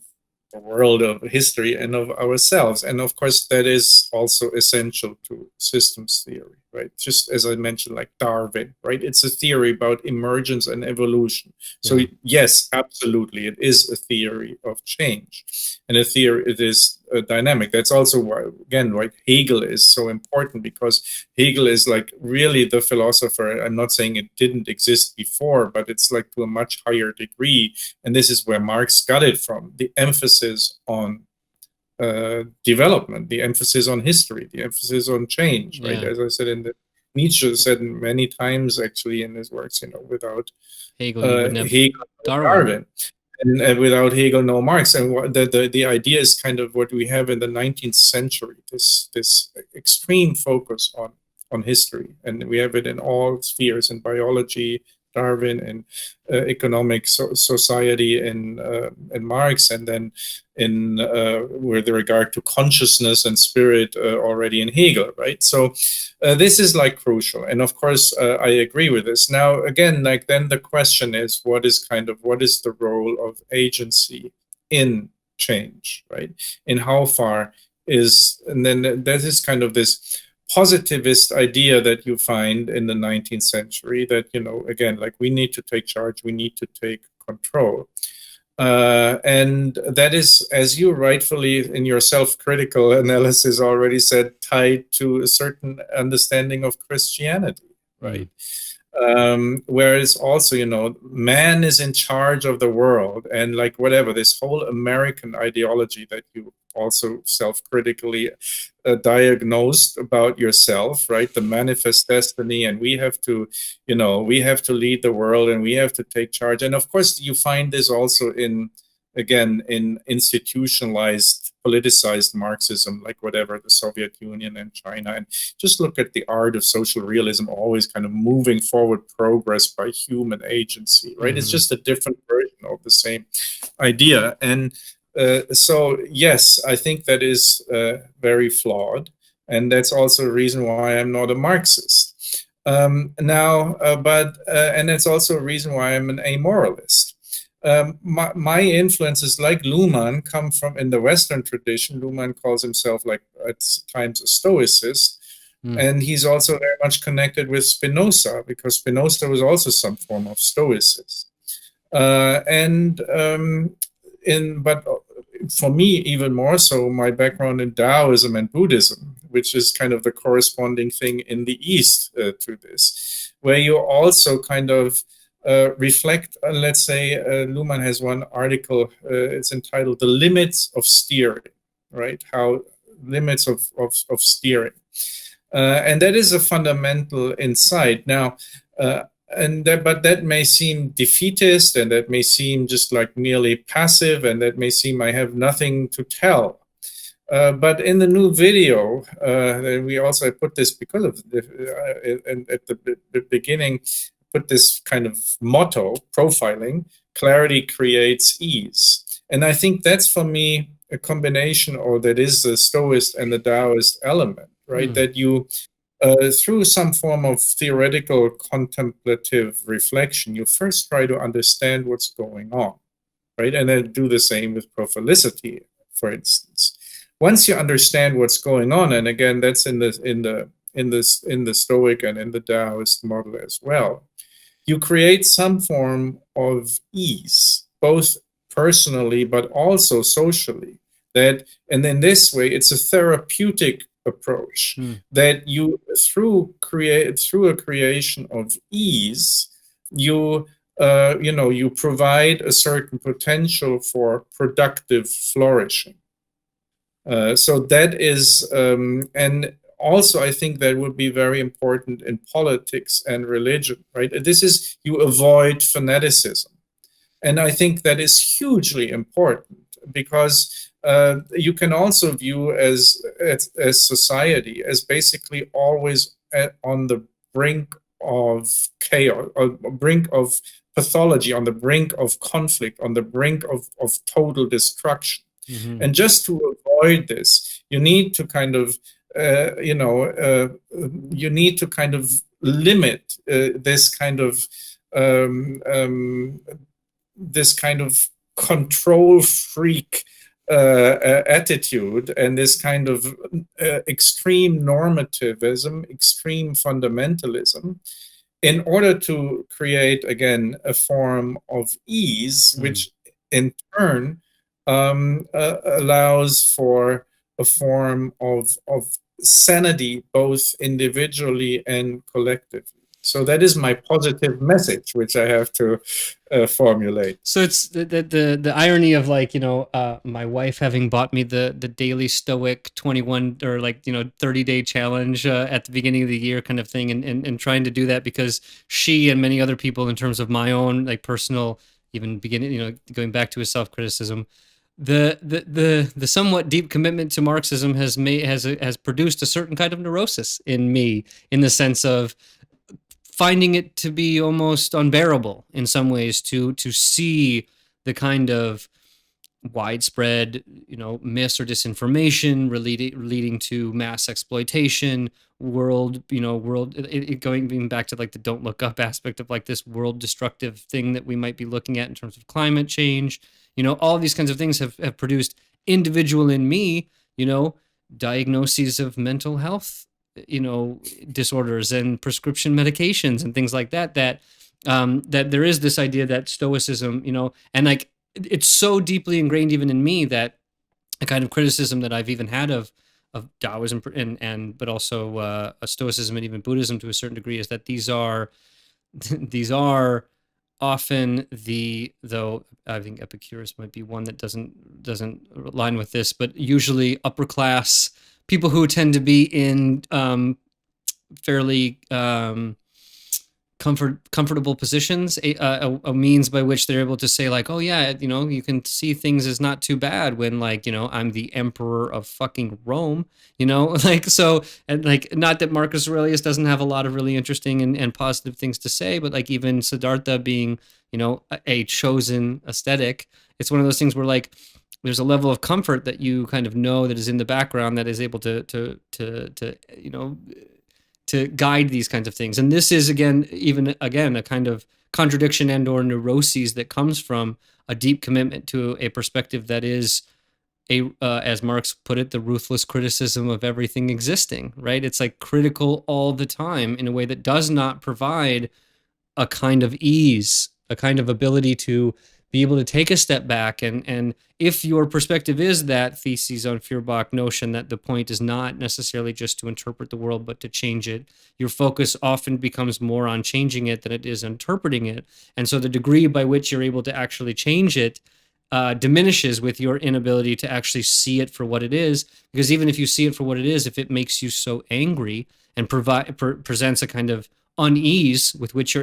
the world, of history, and of ourselves. And of course, that is also essential to systems theory, right? Just as I mentioned, like Darwin, right? It's a theory about emergence and evolution. So yes, absolutely, it is a theory of change, and a theory, it is dynamic. That's also why, again, why Hegel is so important, because Hegel is like really the philosopher. I'm not saying it didn't exist before, but it's like to a much higher degree. And this is where Marx got it from, the emphasis on development, the emphasis on history, the emphasis on change, right? As I said, Nietzsche said many times actually in his works, without Hegel, you wouldn't have Hegel, Darwin. And without Hegel, no Marx. And the idea is kind of what we have in the 19th century, this extreme focus on history. And we have it in all spheres, in biology, Darwin, and economic society in Marx, and then in with regard to consciousness and spirit already in Hegel, right? So this is like crucial, and of course I agree with this. Now again, like then the question is, what is the role of agency in change, right? And how far is, and then that is kind of this positivist idea that you find in the 19th century, that, again, like we need to take charge, we need to take control. And that is, as you rightfully in your self-critical analysis already said, tied to a certain understanding of Christianity, right? Whereas also, man is in charge of the world, and like whatever, this whole American ideology that you also self-critically diagnosed about yourself, right? The manifest destiny, and we have to lead the world, and we have to take charge. And of course, you find this also in institutionalized, politicized Marxism, like whatever, the Soviet Union and China. And just look at the art of social realism, always kind of moving forward progress by human agency, right? It's just a different version of the same idea. And so, yes, I think that is very flawed. And that's also a reason why I'm not a Marxist. And it's also a reason why I'm an amoralist. My influences, like Luhmann, come from in the Western tradition. Luhmann calls himself, like, at times, a Stoicist. And he's also very much connected with Spinoza, because Spinoza was also some form of Stoicism. But for me, even more so, my background in Daoism and Buddhism, which is kind of the corresponding thing in the East to this, where you also kind of reflect on, let's say, Luhmann has one article, it's entitled "The Limits of Steering," right? How limits of steering. And that is a fundamental insight. Now, but that may seem defeatist, and that may seem just like merely passive, and that may seem I have nothing to tell. But in the new video, we also put this because of and at the beginning, put this kind of motto, profiling: clarity creates ease. And I think that's, for me, a combination, or that is the Stoist and the Daoist element, right? That you, through some form of theoretical contemplative reflection, you first try to understand what's going on, right? And then do the same with prophylicity, for instance. Once you understand what's going on, and again, that's in the Stoic and in the Daoist model as well, you create some form of ease, both personally but also socially. And in this way, it's a therapeutic approach that you, through a creation of ease, you provide a certain potential for productive flourishing. So that is, and also I think that would be very important in politics and religion, right? This is, you avoid fanaticism. And I think that is hugely important, because you can also view as society as basically always on the brink of chaos, on the brink of pathology, on the brink of conflict, on the brink of total destruction. Mm-hmm. And just to avoid this, you need to kind of, you need to kind of limit this kind of control freak attitude and this kind of extreme normativism, extreme fundamentalism, in order to create, again, a form of ease, which in turn allows for a form of sanity, both individually and collectively. So that is my positive message, which I have to formulate. So it's the irony of, like, my wife having bought me the daily Stoic 21 or 30-day challenge at the beginning of the year kind of thing, and trying to do that because she and many other people, in terms of my own personal, even beginning, going back to his self-criticism, the somewhat deep commitment to Marxism has produced a certain kind of neurosis in me, in the sense of finding it to be almost unbearable in some ways to see the kind of widespread, mis or disinformation leading to mass exploitation, going even back to the don't look up aspect of this world destructive thing that we might be looking at in terms of climate change. All of these kinds of things have produced individual in me, diagnoses of mental health disorders and prescription medications and things like that that there is this idea that Stoicism, and it's so deeply ingrained even in me that a kind of criticism that I've even had of Daoism but also Stoicism and even Buddhism to a certain degree is that these are often though I think Epicurus might be one that doesn't align with this, but usually upper class people who tend to be in fairly comfortable positions, a means by which they're able to say oh yeah, you can see things as not too bad when I'm the emperor of fucking Rome, so, and not that Marcus Aurelius doesn't have a lot of really interesting and positive things to say, but even Siddhartha being a chosen aesthetic, it's one of those things where there's a level of comfort that you kind of know that is in the background that is able to guide these kinds of things. And this is again a kind of contradiction and or neuroses that comes from a deep commitment to a perspective that is as Marx put it, the ruthless criticism of everything existing, right? It's critical all the time in a way that does not provide a kind of ease, a kind of ability to be able to take a step back. And if your perspective is that theses on Feuerbach notion that the point is not necessarily just to interpret the world, but to change it, your focus often becomes more on changing it than it is interpreting it. And so the degree by which you're able to actually change it diminishes with your inability to actually see it for what it is. Because even if you see it for what it is, if it makes you so angry and presents a kind of unease with which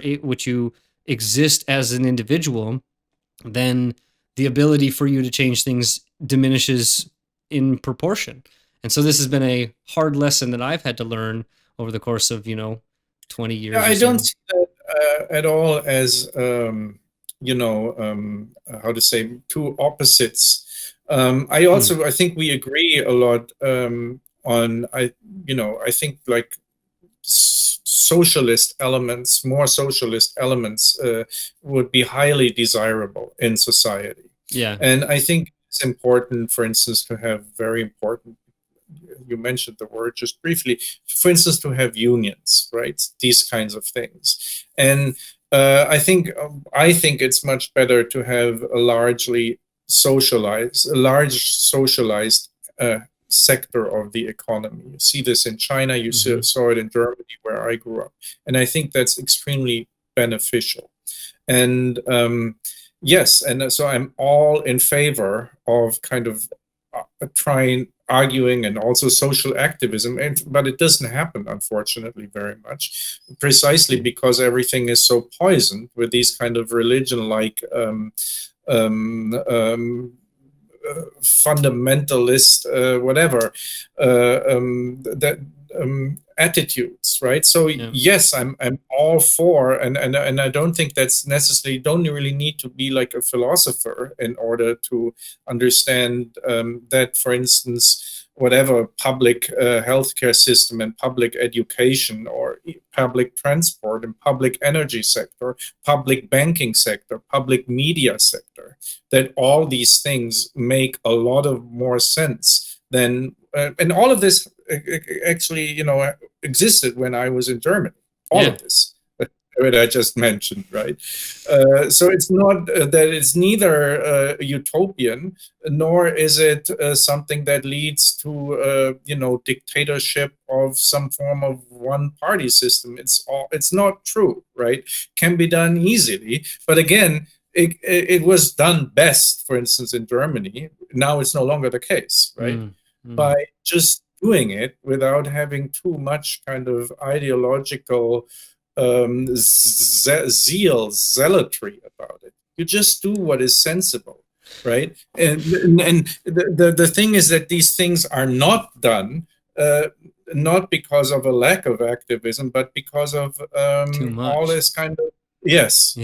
you exist as an individual, then the ability for you to change things diminishes in proportion. And so this has been a hard lesson that I've had to learn over the course of 20 years. Yeah, I don't see that at all as how to say, two opposites. I think we agree a lot on I think socialist elements, more socialist elements would be highly desirable in society. Yeah. And I think it's important, for instance, to have very important, you mentioned the word just briefly, for instance, to have unions, right? These kinds of things. And I think it's much better to have a large socialized sector of the economy. You see this in China, you saw it in Germany, where I grew up. And I think that's extremely beneficial. And yes, and so I'm all in favor of kind of arguing and also social activism, but it doesn't happen, unfortunately, very much, precisely because everything is so poisoned with these kind of religion-like fundamentalist, whatever, that attitudes, right? So yes, I'm all for, and I don't think that's necessarily, don't really need to be like a philosopher in order to understand that, for instance, whatever public healthcare system and public education or public transport and public energy sector, public banking sector, public media sector, that all these things make a lot of more sense than, and all of this actually, existed when I was in Germany. All of this that I just mentioned, right? So it's not that it's neither utopian, nor is it something that leads to dictatorship of some form of one-party system. It's not true, right? Can be done easily, but again, it was done best, for instance, in Germany. Now it's no longer the case, right? By just doing it without having too much kind of ideological zealotry about it. You just do what is sensible, right? And the thing is that these things are not done not because of a lack of activism, but because of too much. all this kind of yes.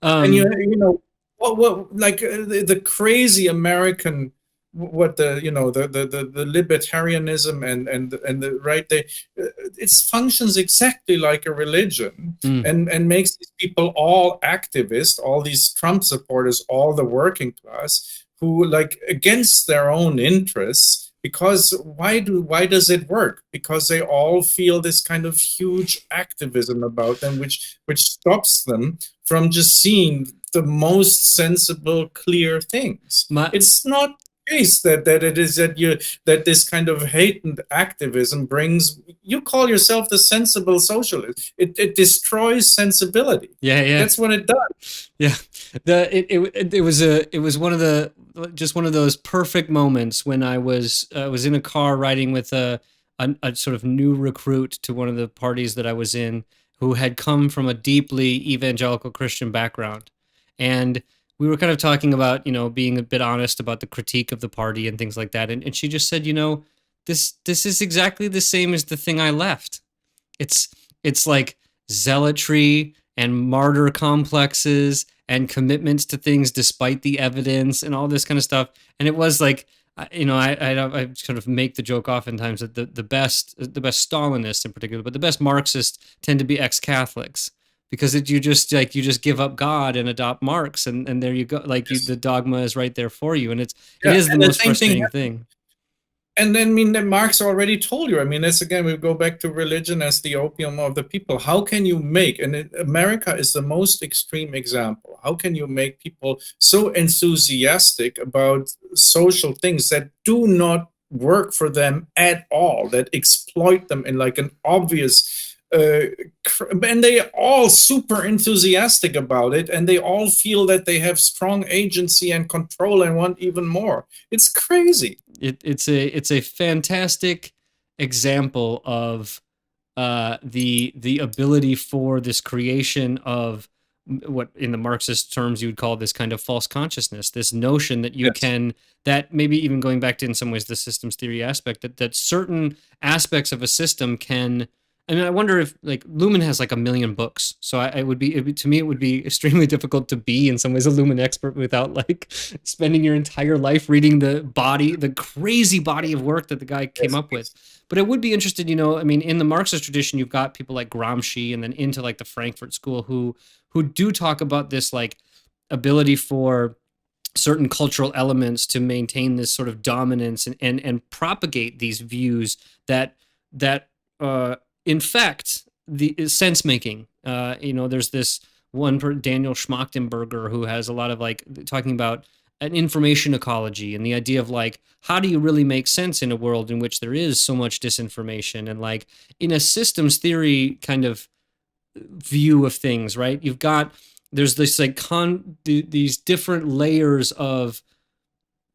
And what like the crazy American, what the libertarianism and the right, it functions exactly like a religion, and makes these people all activists, all these Trump supporters, all the working class, who like against their own interests. Because why does it work? Because they all feel this kind of huge activism about them, which stops them from just seeing the most sensible, clear things. It's not case that it is that this kind of hate and activism brings. You call yourself the sensible socialist. It destroys sensibility. That's what it does. It was one of those perfect moments when I was in a car riding with a sort of new recruit to one of the parties that I was in, who had come from a deeply evangelical Christian background, and we were kind of talking about, being a bit honest about the critique of the party and things like that. And she just said, this is exactly the same as the thing I left. It's like zealotry and martyr complexes and commitments to things despite the evidence and all this kind of stuff. And it was like, I sort of make the joke oftentimes that the best Stalinists in particular, but the best Marxists tend to be ex-Catholics. Because you just give up God and adopt Marx, and there you go. The dogma is right there for you, and it is the most frustrating thing. And then, that Marx already told you. That's again, we go back to religion as the opium of the people. How can you make, and America is the most extreme example. How can you make people so enthusiastic about social things that do not work for them at all, that exploit them in like an obvious. And they are all super enthusiastic about it, and they all feel that they have strong agency and control and want even more. It's crazy. It's a fantastic example of the ability for this creation of what in the Marxist terms you would call this kind of false consciousness, this notion that you can, that maybe even going back to in some ways the systems theory aspect, that certain aspects of a system can. I wonder if Luhmann has 1 million books, so it would be extremely difficult to be in some ways a Luhmann expert without spending your entire life reading the crazy body of work that the guy came up with. But I would be interested, in the Marxist tradition, you've got people like Gramsci and then into the Frankfurt School who do talk about this ability for certain cultural elements to maintain this sort of dominance and propagate these views that infect the sense making. There's this one Daniel Schmachtenberger who has a lot of talking about an information ecology and the idea of how do you really make sense in a world in which there is so much disinformation, and in a systems theory kind of view of things, right? There's this these different layers of,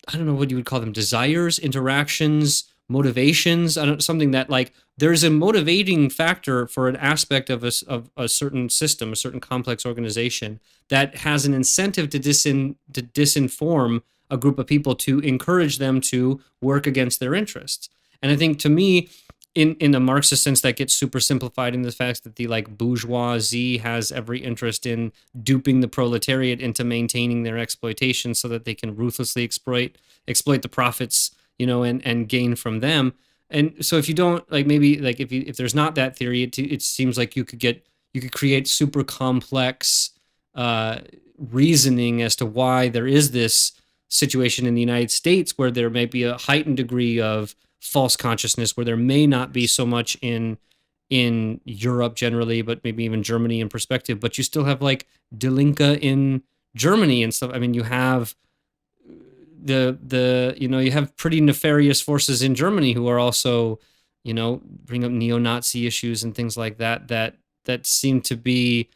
I don't know what you would call them, desires, interactions, motivations. Something that there's a motivating factor for an aspect of a certain system, a certain complex organization that has an incentive to disinform a group of people to encourage them to work against their interests. And I think, to me, in a Marxist sense, that gets super simplified in the fact that the like bourgeoisie has every interest in duping the proletariat into maintaining their exploitation so that they can ruthlessly exploit the profits, and gain from them. And so if you don't like, maybe like if there's not that theory, it seems like you could create super complex reasoning as to why there is this situation in the United States where there may be a heightened degree of false consciousness, where there may not be so much in Europe generally, but maybe even Germany in perspective. But you still have like Die Linke in Germany and stuff. I mean, you have you have pretty nefarious forces in Germany who are also, bring up neo-Nazi issues and things like that seem to be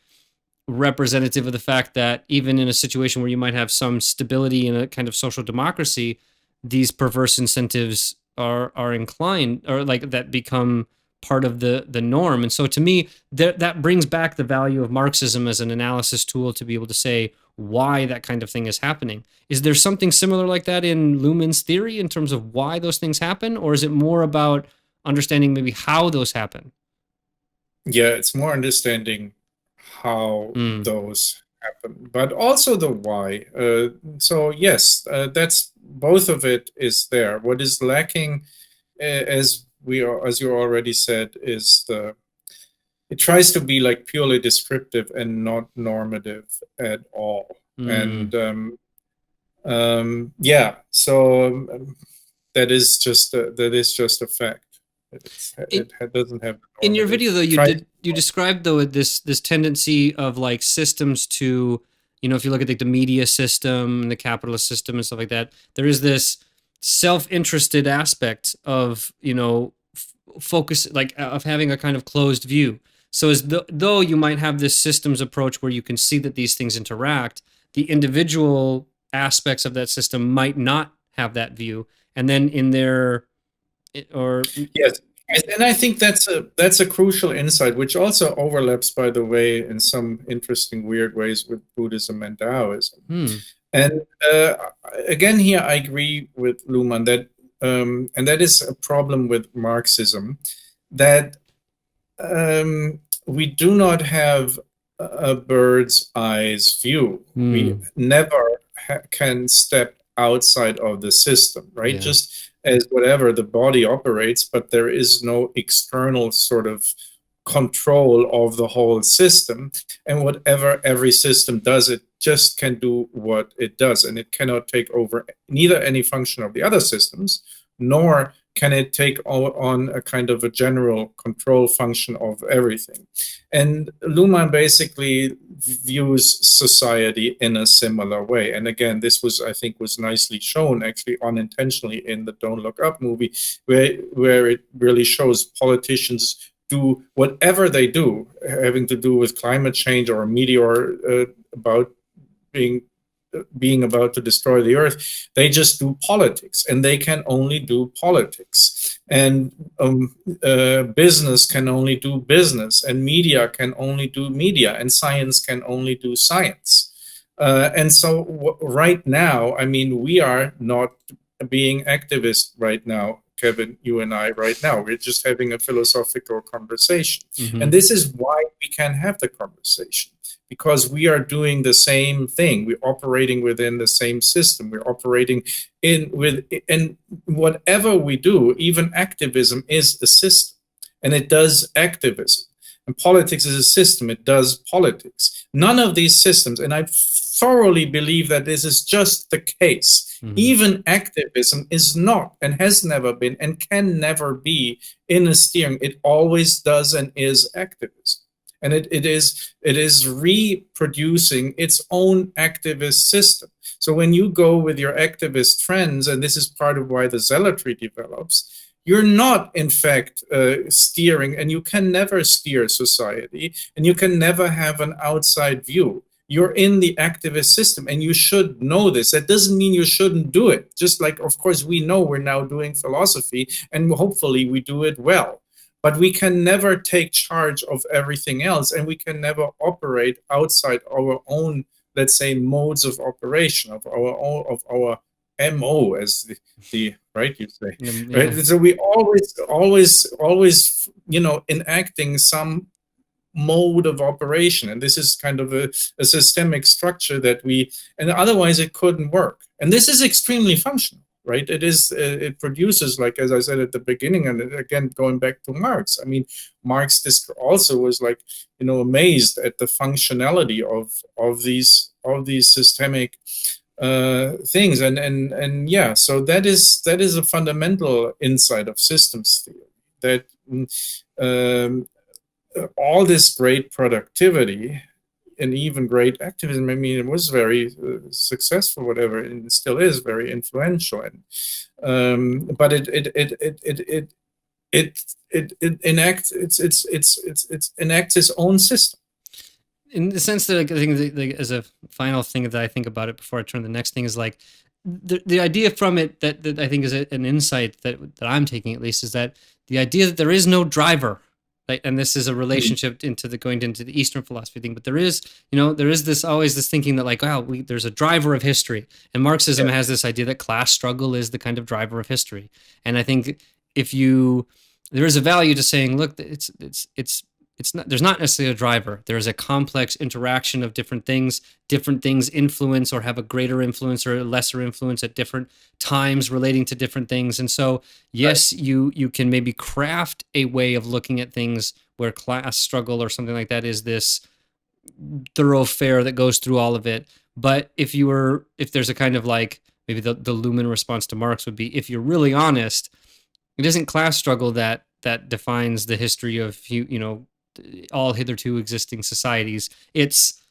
representative of the fact that even in a situation where you might have some stability in a kind of social democracy, these perverse incentives are inclined, or like that become part of the norm. And so to me, that brings back the value of Marxism as an analysis tool to be able to say why that kind of thing is happening. Is there something similar like that in Luhmann's theory in terms of why those things happen, or is it more about understanding maybe how those happen? Yeah, it's more understanding how those happen, but also the why. So yes, that's both of it is there. What is lacking, as you already said, is it tries to be like purely descriptive and not normative at all. And that is just a fact. It doesn't have. In your video, though, you described though this tendency of like systems to, if you look at like the media system and the capitalist system and stuff like that, there is this self-interested aspect of focus, like of having a kind of closed view. So though you might have this systems approach where you can see that these things interact, the individual aspects of that system might not have that view, and then yes, and I think that's a crucial insight, which also overlaps, by the way, in some interesting weird ways with Buddhism and Daoism. And again, here I agree with Luhmann that, and that is a problem with Marxism, that we do not have a bird's eyes view. We never can step outside of the system, right? Yeah. Just as whatever the body operates, but there is no external sort of control of the whole system. And whatever every system does, it just can do what it does. And it cannot take over neither any function of the other systems, nor can it take on a kind of a general control function of everything. And Luhmann basically views society in a similar way. And again, this I think was nicely shown, actually unintentionally, in the Don't Look Up movie, where it really shows politicians do whatever they do, having to do with climate change or a meteor about being about to destroy the earth. They just do politics, and they can only do politics. And business can only do business, and media can only do media, and science can only do science. And so right now, I mean, we are not being activists right now, Kevin, you and I right now. We're just having a philosophical conversation. And this is why we can have the conversation. Because we are doing the same thing. We're operating within the same system. We're operating and whatever we do, even activism is a system, and it does activism. And politics is a system, it does politics. None of these systems, and I thoroughly believe that this is just the case. Even activism is not, and has never been, and can never be in a steering. It always does and is activism. And it is reproducing its own activist system. So when you go with your activist friends, and this is part of why the zealotry develops, you're not, in fact, steering, and you can never steer society, and you can never have an outside view. You're in the activist system, and you should know this. That doesn't mean you shouldn't do it. Just like, of course, we know we're now doing philosophy, and hopefully we do it well. But we can never take charge of everything else, and we can never operate outside our own, let's say, modes of operation, of our MO, as the right you say, Yeah. right? So we always enacting some mode of operation, and this is kind of a systemic structure that and otherwise it couldn't work. And this is extremely functional, right? It produces, like as I said at the beginning, and again going back to Marx, I mean, Marx also was like, amazed at the functionality of these systemic things, and yeah, so that is a fundamental insight of systems theory, that all this great productivity and even great activism, I mean, it was very successful, whatever, and it still is very influential, and but it enacts its own system. In the sense that, like, I think like, as a final thing that I think about it before I turn to the next thing is like the idea from it that I think is an insight that I'm taking, at least, is that the idea that there is no driver. Right? And this is a relationship going into the Eastern philosophy thing, but there is always this thinking that, like, wow, there's a driver of history, and Marxism has this idea that class struggle is the kind of driver of history. And I think there is a value to saying, look, it's not, there's not necessarily a driver. There's a complex interaction of different things. Different things influence or have a greater influence or a lesser influence at different times relating to different things. And so, yes, you can maybe craft a way of looking at things where class struggle or something like that is this thoroughfare that goes through all of it. But if there's a kind of like, maybe the Luhmann response to Marx would be, if you're really honest, it isn't class struggle that defines the history of all hitherto existing societies. It's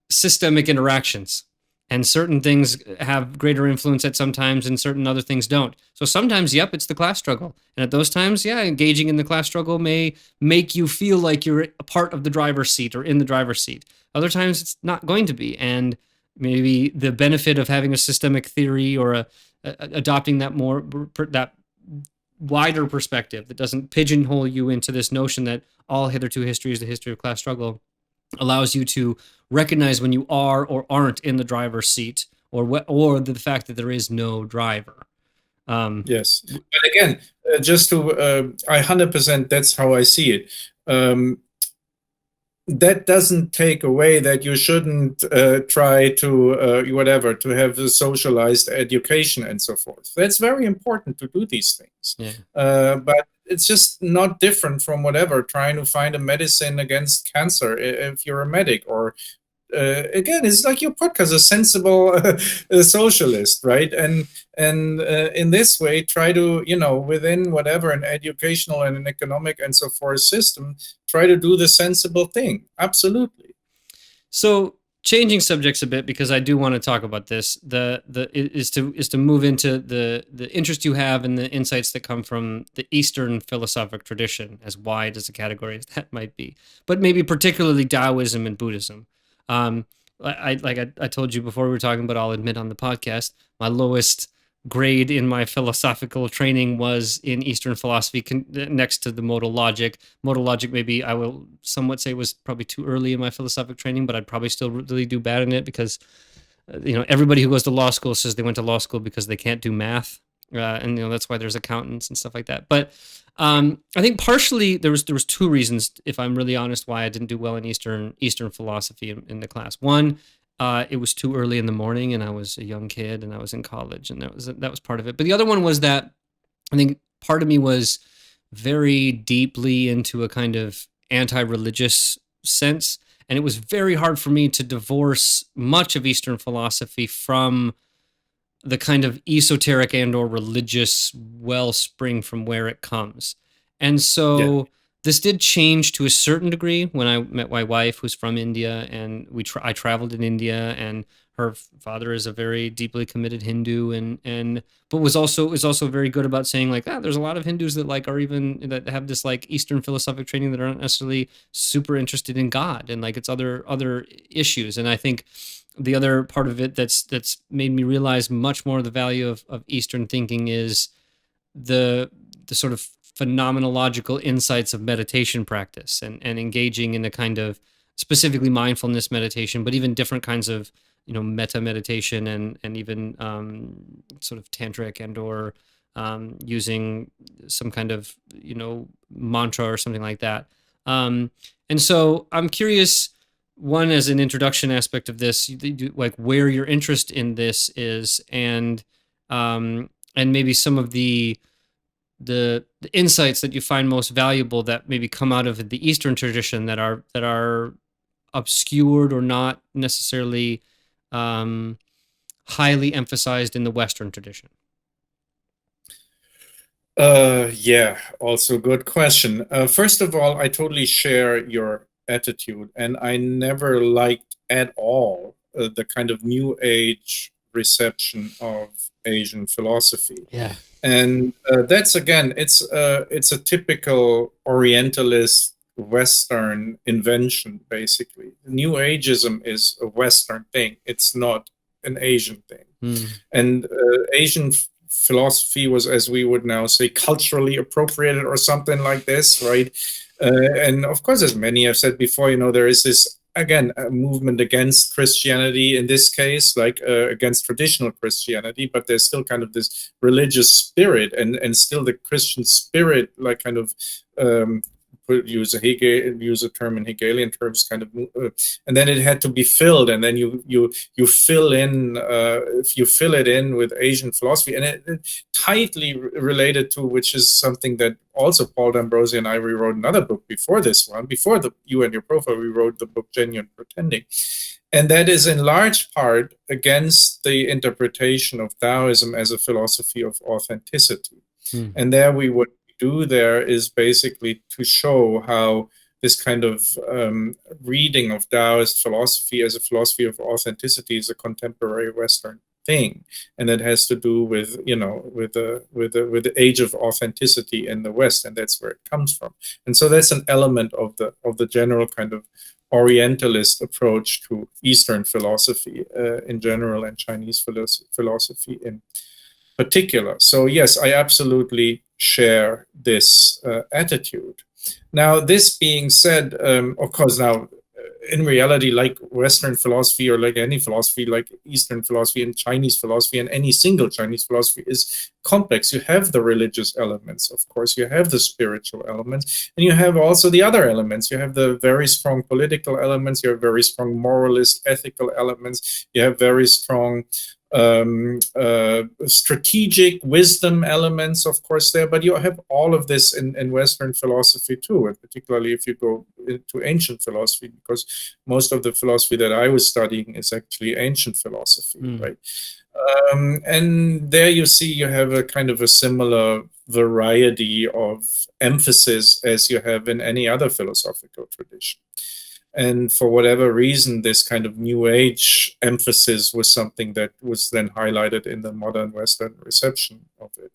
systemic interactions, and certain things have greater influence at some times and certain other things don't. So sometimes, yep, it's the class struggle, and at those times, yeah, engaging in the class struggle may make you feel like you're a part of the driver's seat or in the driver's seat. Other times it's not going to be, and maybe the benefit of having a systemic theory or adopting that wider perspective that doesn't pigeonhole you into this notion that all hitherto history is the history of class struggle allows you to recognize when you are or aren't in the driver's seat, or the fact that there is no driver. Yes, but again, just to I 100%, that's how I see it. That doesn't take away that you shouldn't try to to have a socialized education and so forth. That's very important to do these things. Yeah. But it's just not different from trying to find a medicine against cancer if you're a medic, or again, it's like your podcast, a sensible socialist, right? And in this way, try to, within whatever an educational and an economic and so forth system, try to do the sensible thing. Absolutely. So, changing subjects a bit, because I do want to talk about this, is to move into the interest you have in the insights that come from the Eastern philosophic tradition, as wide as a category as that might be, but maybe particularly Daoism and Buddhism. I told you before we were talking, but I'll admit on the podcast, my lowest grade in my philosophical training was in Eastern philosophy, next to the modal logic. Modal logic, maybe I will somewhat say, was probably too early in my philosophic training, but I'd probably still really do bad in it because, everybody who goes to law school says they went to law school because they can't do math. And that's why there's accountants and stuff like that. But I think partially there was two reasons, if I'm really honest, why I didn't do well in Eastern philosophy in the class. One, it was too early in the morning, and I was a young kid, and I was in college, and that was part of it. But the other one was that I think part of me was very deeply into a kind of anti-religious sense, and it was very hard for me to divorce much of Eastern philosophy from the kind of esoteric and or religious wellspring from where it comes. And so this did change to a certain degree when I met my wife, who's from India, and I traveled in India, and her father is a very deeply committed Hindu, but was also very good about saying, like, there's a lot of Hindus that that have this like Eastern philosophic training that aren't necessarily super interested in God and like it's other issues. And I think the other part of it that's made me realize much more of the value of Eastern thinking is the sort of phenomenological insights of meditation practice and engaging in a kind of specifically mindfulness meditation, but even different kinds of meta meditation and even sort of tantric and or using some kind of mantra or something like that. And so I'm curious, one, as an introduction aspect of this, like where your interest in this is, and maybe some of the insights that you find most valuable that maybe come out of the Eastern tradition that are obscured or not necessarily highly emphasized in the Western tradition. Yeah, also good question. First of all, I totally share your attitude, and I never liked at all the kind of New Age reception of Asian philosophy. Yeah. And that's, again, it's a typical Orientalist Western invention, basically. New Ageism is a Western thing. It's not an Asian thing. And Asian philosophy was, as we would now say, culturally appropriated or something like this, right? And of course, as many have said before, there is this, again, a movement against Christianity in this case, like against traditional Christianity, but there's still kind of this religious spirit and still the Christian spirit, like kind of use a term in Hegelian terms, kind of, and then it had to be filled, and then you fill in, if you fill it in with Asian philosophy, and it tightly related to, which is something that also Paul D'Ambrosi and I rewrote another book before this one, before you and your profile, we wrote the book Genuine Pretending, and that is in large part against the interpretation of Daoism as a philosophy of authenticity, and there we would do there is basically to show how this kind of reading of Daoist philosophy as a philosophy of authenticity is a contemporary Western thing, and it has to do with with the age of authenticity in the West, and that's where it comes from. And so that's an element of the general kind of Orientalist approach to Eastern philosophy in general, and Chinese philosophy in particular. So yes, I absolutely share this attitude. Now, this being said, of course, now in reality, like Western philosophy or like any philosophy, like Eastern philosophy and Chinese philosophy and any single Chinese philosophy is complex. You have the religious elements, of course, you have the spiritual elements, and you have also the other elements. You have the very strong political elements, you have very strong moralist, ethical elements, you have very strong strategic wisdom elements, of course, there, but you have all of this in Western philosophy too, and particularly if you go into ancient philosophy, because most of the philosophy that I was studying is actually ancient philosophy, right? And there you see you have a kind of a similar variety of emphasis as you have in any other philosophical tradition. And for whatever reason, this kind of New Age emphasis was something that was then highlighted in the modern Western reception of it.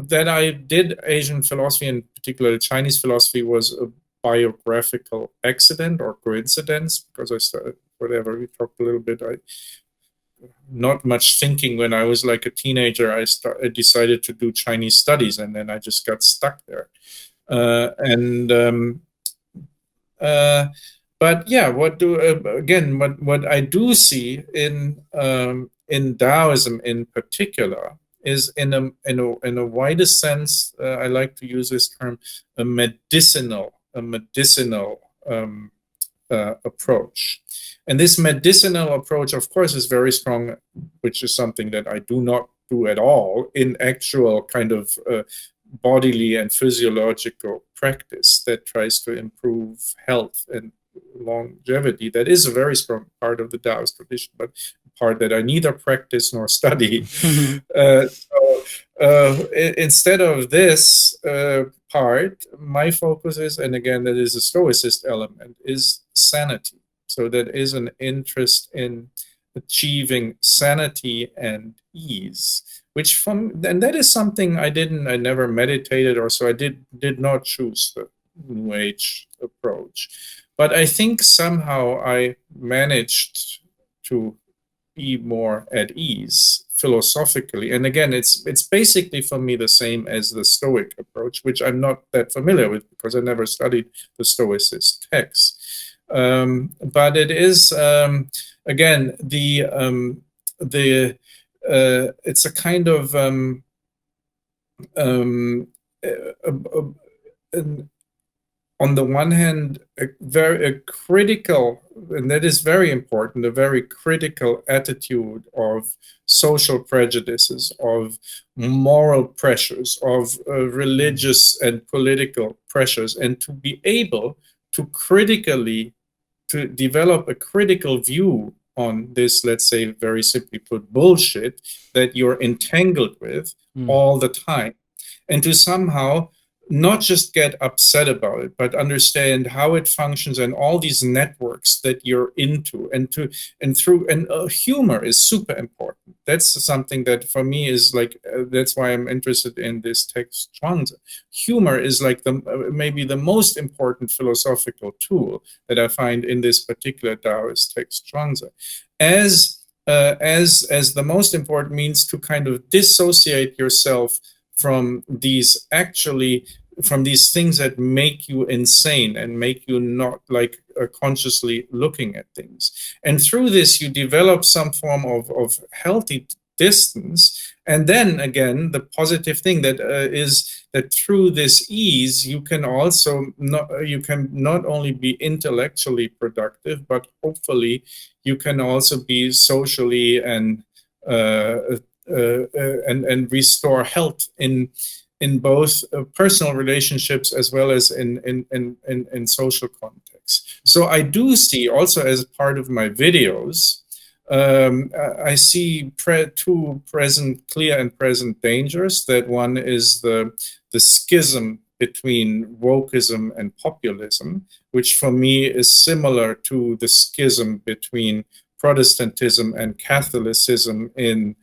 That I did Asian philosophy, and particularly Chinese philosophy, was a biographical accident or coincidence, because I started, whatever, we talked a little bit, not much thinking when I was like a teenager, I decided to do Chinese studies, and then I just got stuck there. But yeah, what I do see in Daoism in particular is in a wider sense, I like to use this term, a medicinal approach. And this medicinal approach, of course, is very strong, which is something that I do not do at all in actual kind of bodily and physiological practice that tries to improve health and longevity. That is a very strong part of the Daoist tradition, but a part that I neither practice nor study. Instead of this part, my focus is, and again, that is a Stoicist element, is sanity. So that is an interest in achieving sanity and ease, and that is something I never meditated, or so I did not choose the New Age approach. But I think somehow I managed to be more at ease philosophically. And again, it's basically for me the same as the Stoic approach, which I'm not that familiar with because I never studied the Stoicist texts. But it is again it's a kind of on the one hand, a critical, and that is very important, a very critical attitude of social prejudices, of moral pressures, of religious and political pressures, and to be able to critically, to develop a critical view on this, let's say, very simply put, bullshit that you're entangled with all the time, and to somehow not just get upset about it, but understand how it functions and all these networks that you're into, and humor is super important. That's something that for me is like, that's why I'm interested in this text, Zhuangzi. Humor is like maybe the most important philosophical tool that I find in this particular Daoist text, Zhuangzi, as the most important means to kind of dissociate yourself from these things that make you insane and make you not like consciously looking at things. And through this, you develop some form of healthy distance. And then again, the positive thing that is that through this ease, you can not only be intellectually productive, but hopefully you can also be socially and restore health in both personal relationships as well as in social contexts. So I do see also, as part of my videos, I see two clear and present dangers. That one is the schism between wokeism and populism, which for me is similar to the schism between Protestantism and Catholicism in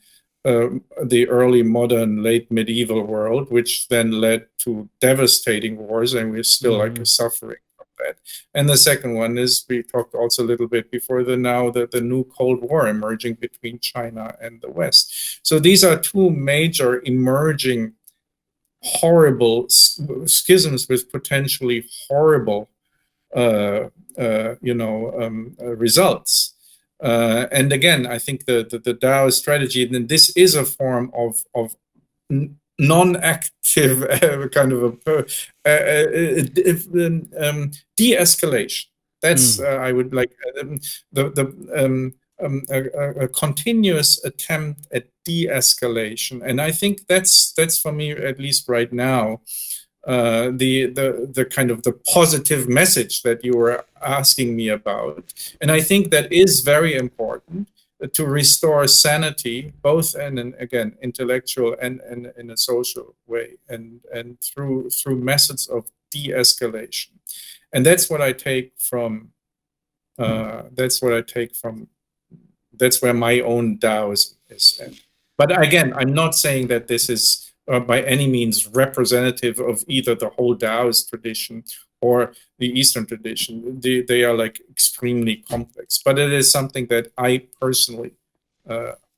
the early modern, late medieval world, which then led to devastating wars, and we're still like suffering from that. And the second one is, we talked also a little bit before the new Cold War emerging between China and the West. So these are two major emerging horrible schisms with potentially horrible results. And again, I think the Dao strategy, and this is a form of non-active kind of de-escalation. That's I would like a continuous attempt at de-escalation, and I think that's for me, at least right now, the kind of the positive message that you were asking me about. And I think that is very important to restore sanity, both in an, again, intellectual and in a social way, and through methods of de-escalation. And that's what I take from that's where my own Taoism is. But again, I'm not saying that this is by any means representative of either the whole Daoist tradition or the Eastern tradition. They are like extremely complex, but it is something that I personally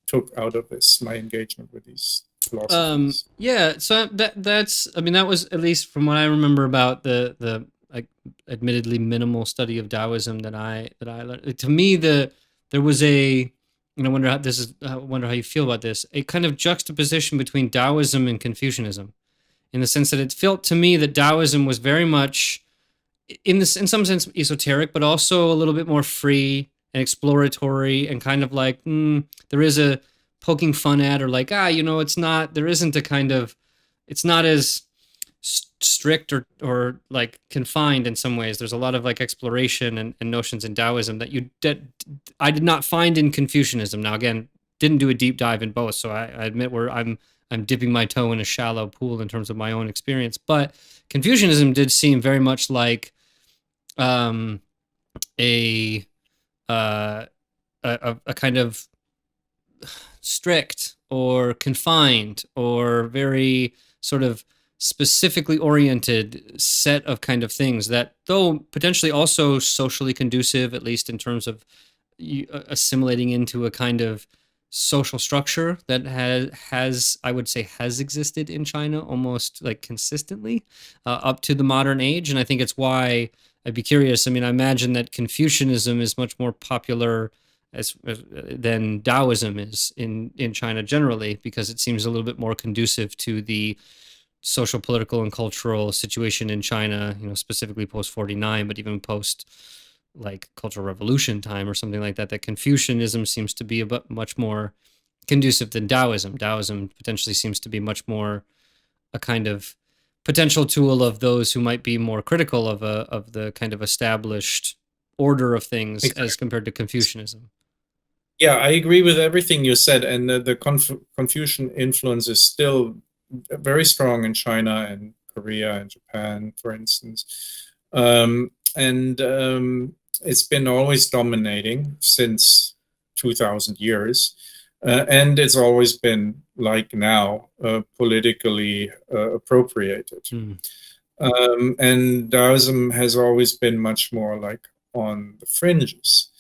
took out of my engagement with these philosophies. Yeah, so that's, I mean, that was, at least from what I remember about the admittedly minimal study of Taoism that I learned. To me, there was and I wonder how you feel about this, a kind of juxtaposition between Taoism and Confucianism, in the sense that it felt to me that Taoism was very much, in some sense, esoteric, but also a little bit more free and exploratory, and kind of like, there is a poking fun at, or like, it's not as strict or like confined in some ways. There's a lot of like exploration and notions in Taoism that I did not find in Confucianism. Now, again, didn't do a deep dive in both, so I admit I'm dipping my toe in a shallow pool in terms of my own experience. But Confucianism did seem very much like a kind of strict or confined or very sort of specifically oriented set of kind of things that, though potentially also socially conducive, at least in terms of assimilating into a kind of social structure that has I would say has existed in China almost like consistently up to the modern age. And I think it's why I'd be curious. I mean, I imagine that Confucianism is much more popular than Daoism is in China generally, because it seems a little bit more conducive to the social, political, and cultural situation in China, specifically post 49, but even post like Cultural Revolution time or something like that, that Confucianism seems to be much more conducive than Daoism. Daoism potentially seems to be much more a kind of potential tool of those who might be more critical of the kind of established order of things, exactly, as compared to Confucianism. Yeah, I agree with everything you said, and the Confucian influence is still very strong in China and Korea and Japan, for instance. It's been always dominating since 2000 years. And it's always been, like now, politically appropriated. And Daoism has always been much more like on the fringes.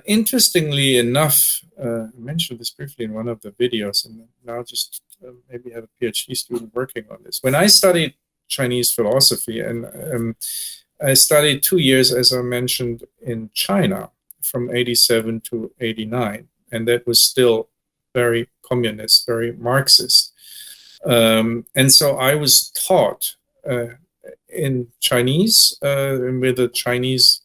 Interestingly enough, I mentioned this briefly in one of the videos, and now just maybe have a PhD student working on this. When I studied Chinese philosophy, and I studied 2 years, as I mentioned, in China from 87 to 89, and that was still very communist, very Marxist. And so I was taught in Chinese, with the Chinese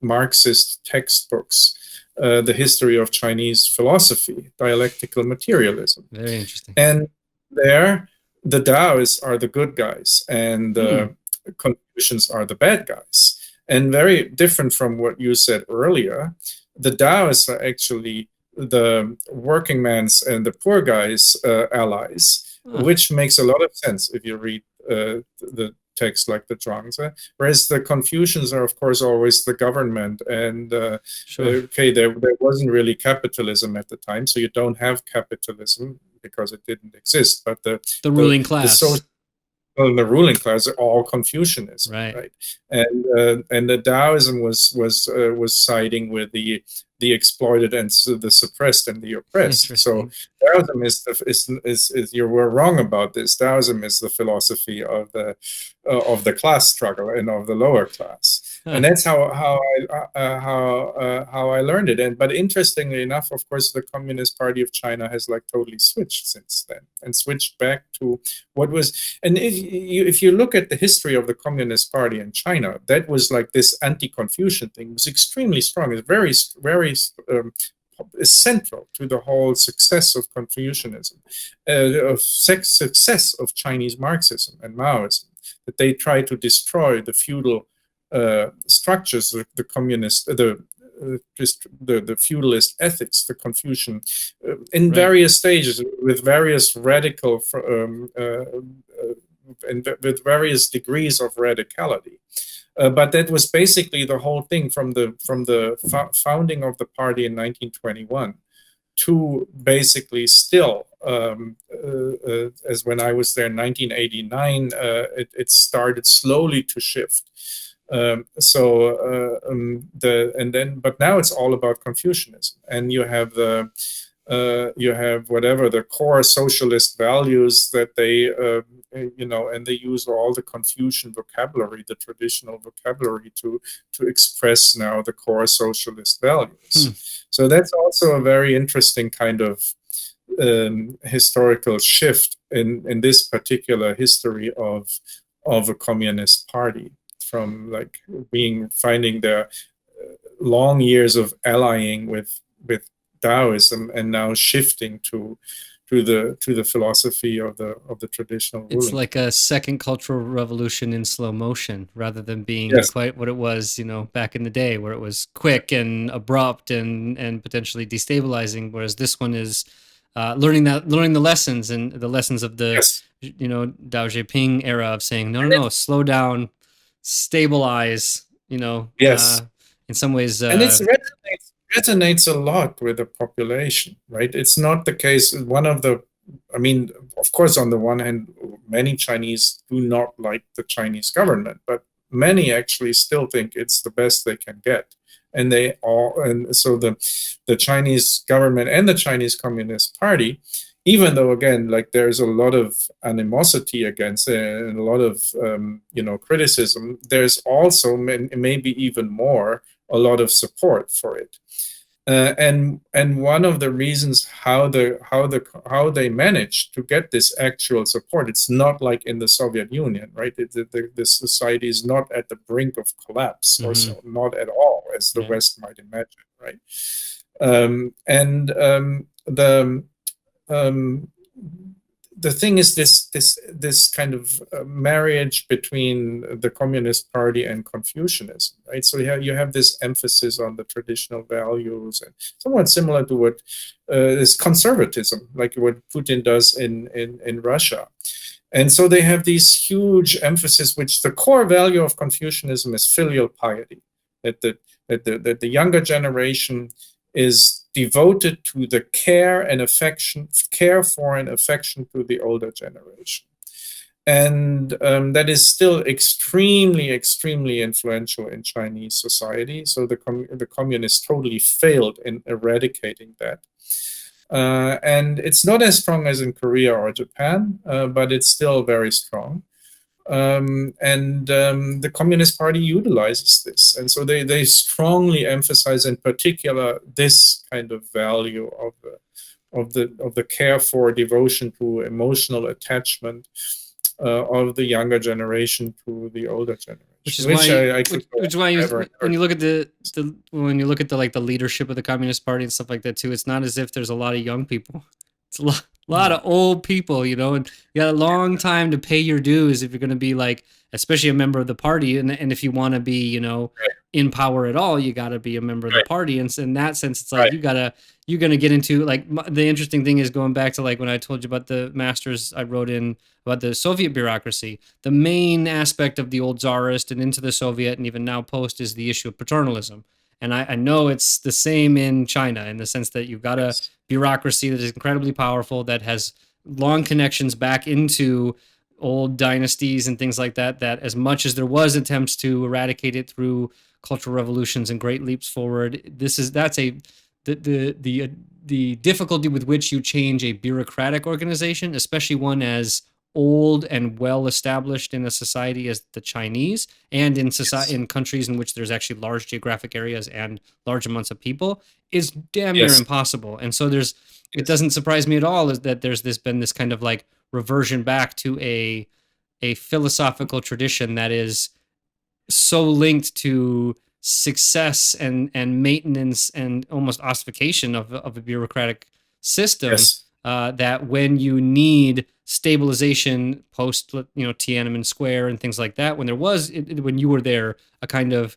Marxist textbooks, the history of Chinese philosophy, dialectical materialism. Very interesting. And there, the Daoists are the good guys, and the Confucians are the bad guys. And very different from what you said earlier, the Daoists are actually the working man's and the poor guys' allies, which makes a lot of sense if you read the text like the Zhuangzi, whereas the Confucians are, of course, always the government. And okay, there wasn't really capitalism at the time, so you don't have capitalism because it didn't exist. But the ruling class, the ruling class are all Confucianism, right? And the Daoism was siding with the exploited and the suppressed and the oppressed. So Daoism is you were wrong about this. Daoism is the philosophy of the class struggle and of the lower class, and that's how I learned it. But interestingly enough, of course, the Communist Party of China has like totally switched since then and switched back to what was. And if you look at the history of the Communist Party in China, that was like this anti-Confucian thing was extremely strong. It's very is central to the whole success of Confucianism, success of Chinese Marxism and Maoism, that they try to destroy the feudal structures, the communist, the feudalist ethics, the Confucian, in various stages with various radical, with various degrees of radicality. But that was basically the whole thing from the founding of the party in 1921 to basically still, as when I was there in 1989, it started slowly to shift. But now it's all about Confucianism, and you have whatever the core socialist values that they and they use all the Confucian vocabulary, the traditional vocabulary, to express now the core socialist values. So that's also a very interesting kind of historical shift in this particular history of a communist party, from like finding their long years of allying with Daoism and now shifting to the philosophy of the traditional ruling. It's like a second cultural revolution in slow motion, rather than being quite what it was, back in the day, where it was quick and abrupt and potentially destabilizing. Whereas this one is learning the lessons, and the lessons of the Dao Zheping era of saying no, slow down, stabilize. In some ways, and it resonates a lot with the population, right? It's not the case. Of course, on the one hand, many Chinese do not like the Chinese government, but many actually still think it's the best they can get. And so the Chinese government and the Chinese Communist Party, even though, again, like there's a lot of animosity against it and a lot of criticism, there's also maybe even more a lot of support for it. And one of the reasons how they managed to get this actual support, it's not like in the Soviet Union, right? The society is not at the brink of collapse, or so, not at all, as the West might imagine, right? The thing is this kind of marriage between the Communist Party and Confucianism, right? So you have this emphasis on the traditional values, and somewhat similar to what is conservatism, like what Putin does in Russia. And so they have these huge emphasis, which the core value of Confucianism is filial piety, that the younger generation is devoted to the care for and affection to the older generation. And that is still extremely, extremely influential in Chinese society. So the communists totally failed in eradicating that. And it's not as strong as in Korea or Japan, but it's still very strong. The Communist Party utilizes this, and so they strongly emphasize, in particular, this kind of value of the care for, devotion to, emotional attachment of the younger generation to the older generation. Which is why when you look at the like the leadership of the Communist Party and stuff like that too, it's not as if there's a lot of young people. It's a lot of old people, and you got a long time to pay your dues if you're going to be like, especially a member of the party, and if you want to be, in power at all, you got to be a member of the party. And so in that sense, it's like you're going to get into, like, the interesting thing is going back to, like, when I told you about the masters I wrote in about the Soviet bureaucracy, the main aspect of the old Tsarist and into the Soviet and even now post is the issue of paternalism. And I know it's the same in China, in the sense that you've got a bureaucracy that is incredibly powerful, that has long connections back into old dynasties and things like that, that as much as there was attempts to eradicate it through cultural revolutions and great leaps forward, the difficulty with which you change a bureaucratic organization, especially one as old and well established in a society as the Chinese, and in countries in which there's actually large geographic areas and large amounts of people, is damn near impossible. And so it doesn't surprise me at all is that there's been this kind of like reversion back to a philosophical tradition that is so linked to success and maintenance and almost ossification of a bureaucratic system, that when you need stabilization post, Tiananmen Square and things like that, when you were there, a kind of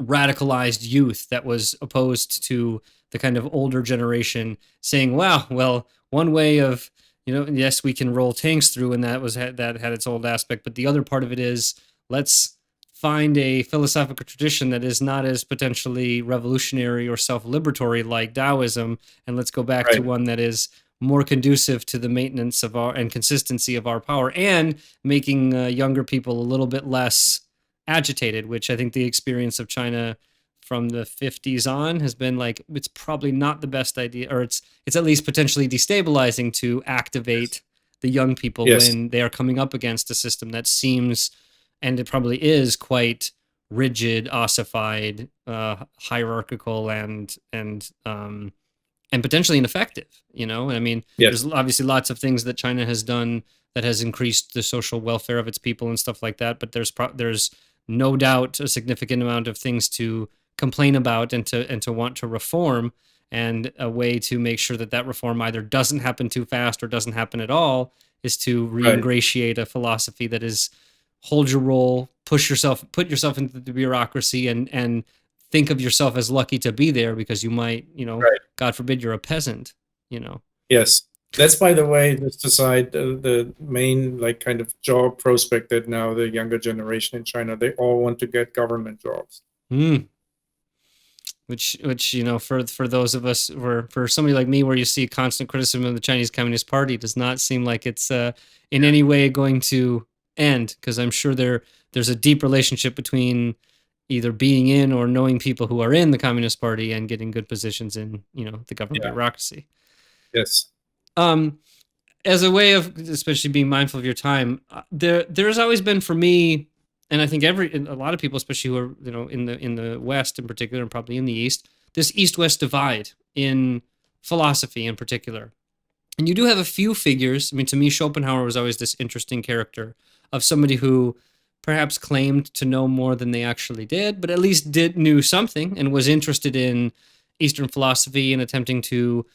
radicalized youth that was opposed to the kind of older generation saying, wow, well, one way of, yes, we can roll tanks through, and that had its old aspect, but the other part of it is, let's find a philosophical tradition that is not as potentially revolutionary or self-liberatory like Daoism, and let's go back to one that is more conducive to the maintenance of and consistency of our power, and making younger people a little bit less agitated, which I think the experience of China from the 50s on has been like, it's probably not the best idea, or it's at least potentially destabilizing to activate the young people when they are coming up against a system that seems, and it probably is, quite rigid, ossified, hierarchical, and potentially ineffective. I mean, there's obviously lots of things that China has done that has increased the social welfare of its people and stuff like that, but there's no doubt a significant amount of things to complain about and to want to reform, and a way to make sure that reform either doesn't happen too fast or doesn't happen at all is to re-ingratiate a philosophy that is hold your role, put yourself into the bureaucracy, and think of yourself as lucky to be there, because you might, God forbid, you're a peasant, Yes. That's, by the way, just to side, the main kind of job prospect that now the younger generation in China, they all want to get government jobs. Which for those of us, or for somebody like me, where you see constant criticism of the Chinese Communist Party, does not seem like it's in any way going to end, because I'm sure there's a deep relationship between either being in or knowing people who are in the Communist Party and getting good positions in the government bureaucracy. Yes. As a way of especially being mindful of your time, there's always been for me, and I think a lot of people, especially who are in the West in particular, and probably in the East, this East-West divide in philosophy in particular. And you do have a few figures. I mean, to me, Schopenhauer was always this interesting character of somebody who perhaps claimed to know more than they actually did, but at least knew something and was interested in Eastern philosophy and attempting to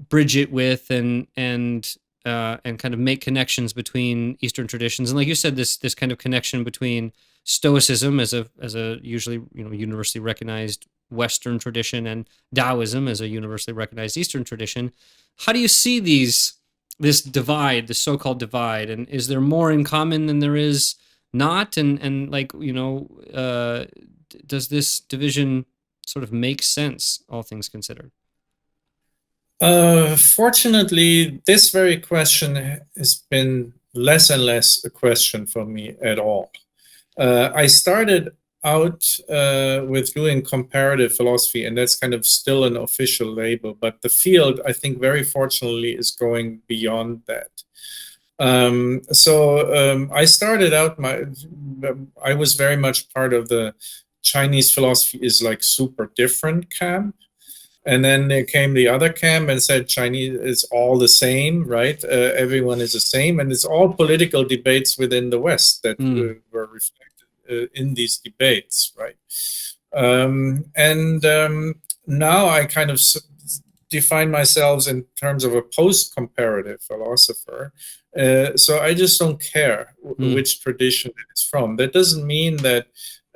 bridge it with and kind of make connections between Eastern traditions. And like you said, this kind of connection between Stoicism as a usually universally recognized Western tradition and Daoism as a universally recognized Eastern tradition. How do you see this divide, this so-called divide, and is there more in common than there is not? And like does this division sort of make sense, all things considered? Fortunately, this very question has been less and less a question for me at all. I started out with doing comparative philosophy, and that's kind of still an official label, but the field, I think, very fortunately is going beyond that. I started out I was very much part of the Chinese philosophy is like super different camp. And then there came the other camp and said Chinese is all the same, right? Everyone is the same. And it's all political debates within the West that were reflected in these debates, right? Now I kind of define myself in terms of a post-comparative philosopher. So I just don't care which tradition it's from. That doesn't mean that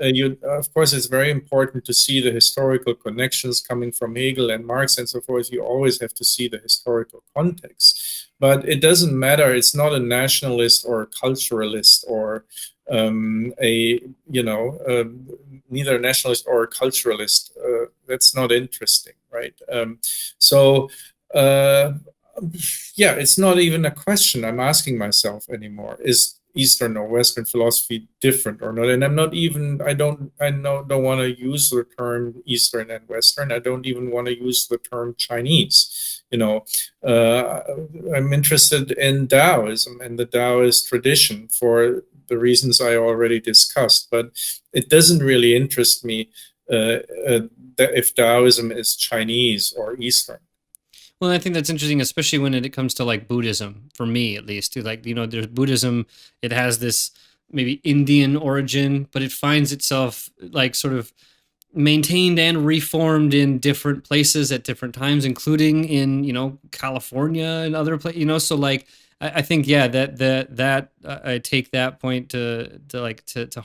of course, it's very important to see the historical connections coming from Hegel and Marx and so forth. You always have to see the historical context. But it doesn't matter. It's not a nationalist or a culturalist or neither a nationalist or a culturalist. That's not interesting, right? It's not even a question I'm asking myself anymore. Is Eastern or Western philosophy different or not? And I don't want to use the term Eastern and Western. I don't even want to use the term Chinese. I'm interested in Daoism and the Daoist tradition for the reasons I already discussed, but it doesn't really interest me if Daoism is Chinese or Eastern. Well, I think that's interesting, especially when it comes to like Buddhism, for me at least. Like, there's Buddhism, it has this maybe Indian origin, but it finds itself like sort of maintained and reformed in different places at different times, including in, California and other places, so like, I think, that I take that point to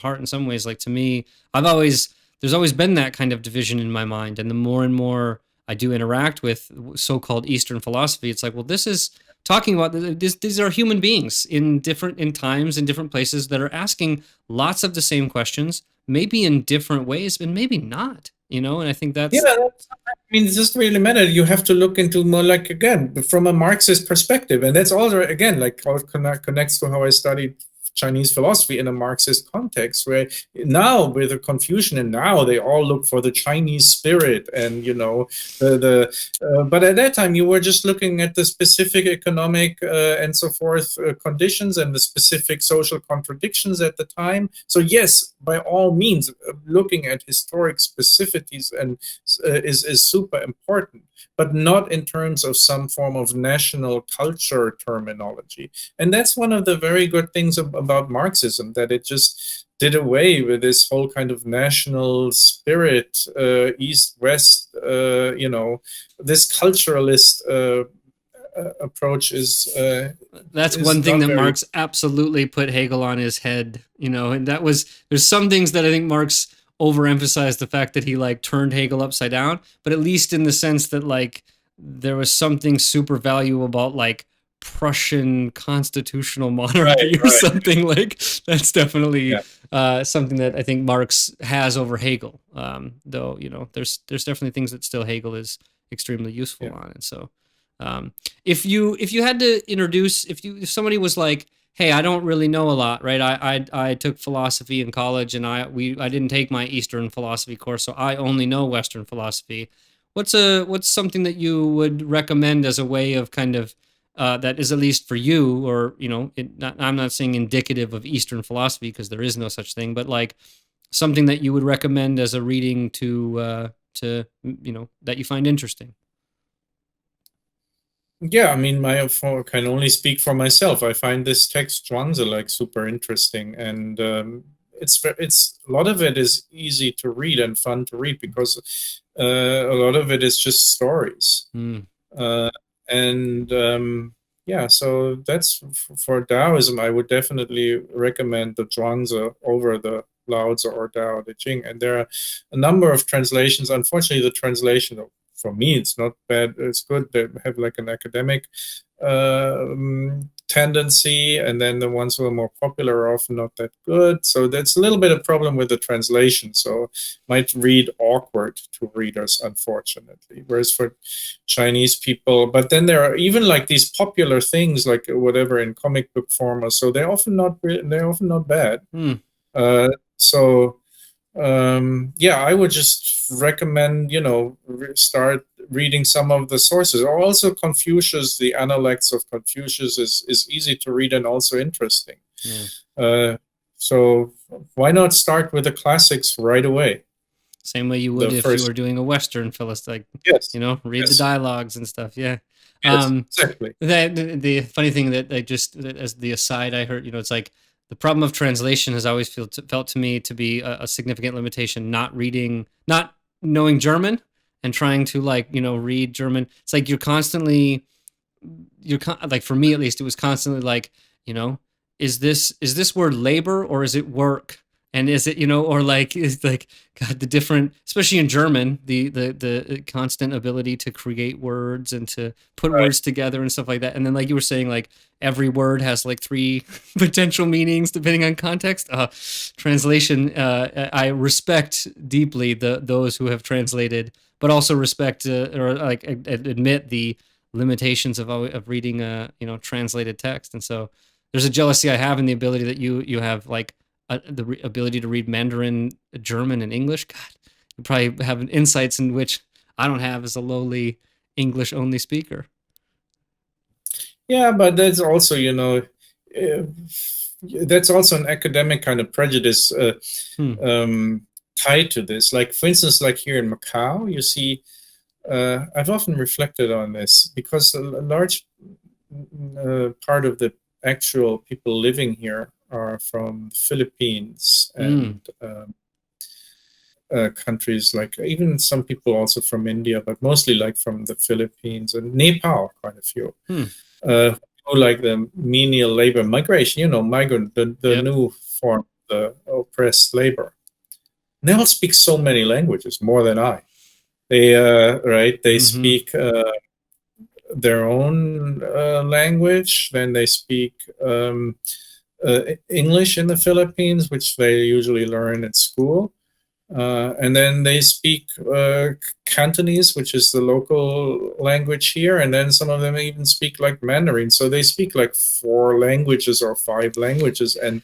heart in some ways. Like, to me, there's always been that kind of division in my mind. And the more and more I do interact with so-called Eastern philosophy, it's like, well, this is talking about this. These are human beings in times, in different places that are asking lots of the same questions, maybe in different ways, and maybe not. And I think that's. Yeah, it doesn't really matter. You have to look into more like, again, from a Marxist perspective, and that's also again like how it connects to how I studied Chinese philosophy in a Marxist context, where now with the Confucian, and now they all look for the Chinese spirit, and but at that time you were just looking at the specific economic and so forth conditions and the specific social contradictions at the time. So yes, by all means, looking at historic specificities and is super important, but not in terms of some form of national culture terminology. And that's one of the very good things about Marxism, that it just did away with this whole kind of national spirit, East-West, this culturalist approach is that's one thing that Marx absolutely put Hegel on his head, and there's some things that I think Marx overemphasized, the fact that he like turned Hegel upside down, but at least in the sense that like there was something super valuable about like Prussian constitutional monarchy or something like that's definitely something that I think Marx has over Hegel. Though there's definitely things that still Hegel is extremely useful on. And so if you had to introduce, if somebody was like, hey, I don't really know a lot, right? I took philosophy in college, and I didn't take my Eastern philosophy course, so I only know Western philosophy. What's something that you would recommend as a way of kind of that is, at least for you, or I'm not saying indicative of Eastern philosophy, because there is no such thing, but like something that you would recommend as a reading to that you find interesting? Yeah, I mean, can only speak for myself. I find this text Zhuangzi like super interesting, and it's a lot of it is easy to read and fun to read, because a lot of it is just stories. And yeah, so that's for Taoism. I would definitely recommend the Zhuangzi over the Lao Tzu or Tao Te Ching. And there are a number of translations. Unfortunately, the translation, for me, it's not bad. It's good. They have like an academic tendency, and then the ones who are more popular are often not that good. So that's a little bit of problem with the translation. So might read awkward to readers, unfortunately. Whereas for Chinese people, but then there are even like these popular things, like whatever in comic book form or so. They're often not bad. Yeah, I would just recommend, start reading some of the sources. Or also Confucius, the Analects of Confucius is easy to read and also interesting. So why not start with the classics right away? Same way you would if you were doing a Western philosophy, read the dialogues and stuff. Yeah. Yes, exactly. The funny thing that as the aside, I heard, it's like, the problem of translation has always felt to me to be a significant limitation. Not knowing German and trying to read German. It's like like, for me at least, it was constantly like, is this word labor or is it work? And is it, or like, is like, God, the different, especially in German, the constant ability to create words and to put words together and stuff like that. And then, like you were saying, like every word has like 3 potential meanings depending on context. Translation, I respect deeply those who have translated, but also respect or like admit the limitations of reading translated text. And so there's a jealousy I have in the ability that you have, like, the ability to read Mandarin, German, and English. God, you probably have insights in which I don't have as a lowly English-only speaker. Yeah, but that's also, that's also an academic kind of prejudice tied to this. Like, for instance, like here in Macau, you see, I've often reflected on this, because a large part of the actual people living here are from the Philippines and countries, like even some people also from India, but mostly like from the Philippines and Nepal, quite a few. Like the menial labor migration, migrant, the new form of the oppressed labor. And they all speak so many languages, more than I. They speak their own language, then they speak English in the Philippines, which they usually learn at school. And then they speak Cantonese, which is the local language here. And then some of them even speak like Mandarin. So they speak like 4 languages or 5 languages, and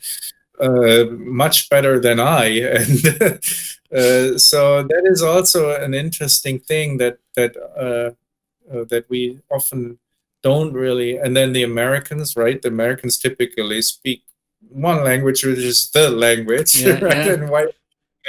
much better than I. And so that is also an interesting thing that we often don't really. And then the Americans, right? The Americans typically speak one language, which is the language, right? Yeah. And why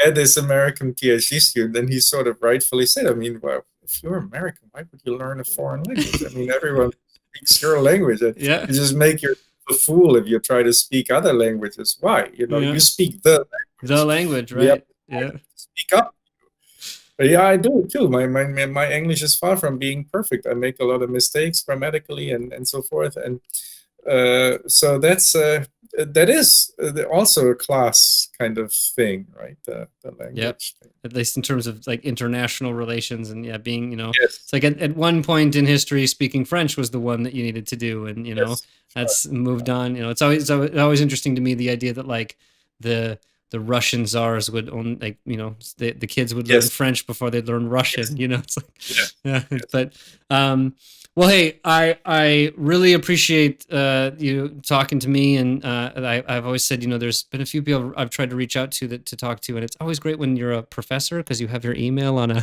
had this American PhD student, and he sort of rightfully said, I mean, well, if you're American, why would you learn a foreign language? I mean, everyone speaks your language. You just make yourself a fool if you try to speak other languages. Why? You speak the language. The language, right? Speak up. But yeah, I do too. My English is far from being perfect. I make a lot of mistakes grammatically and so forth. And so that is also a class kind of thing, right? The language thing. At least in terms of like international relations and being, it's like at one point in history, speaking French was the one that you needed to do. And, that's moved on. It's always interesting to me, the idea that like the Russian czars would own, like, the kids would learn French before they'd learn Russian, it's like, but Well, hey, I really appreciate you talking to me, and I've always said, there's been a few people I've tried to reach out to to talk to, and it's always great when you're a professor because you have your email on a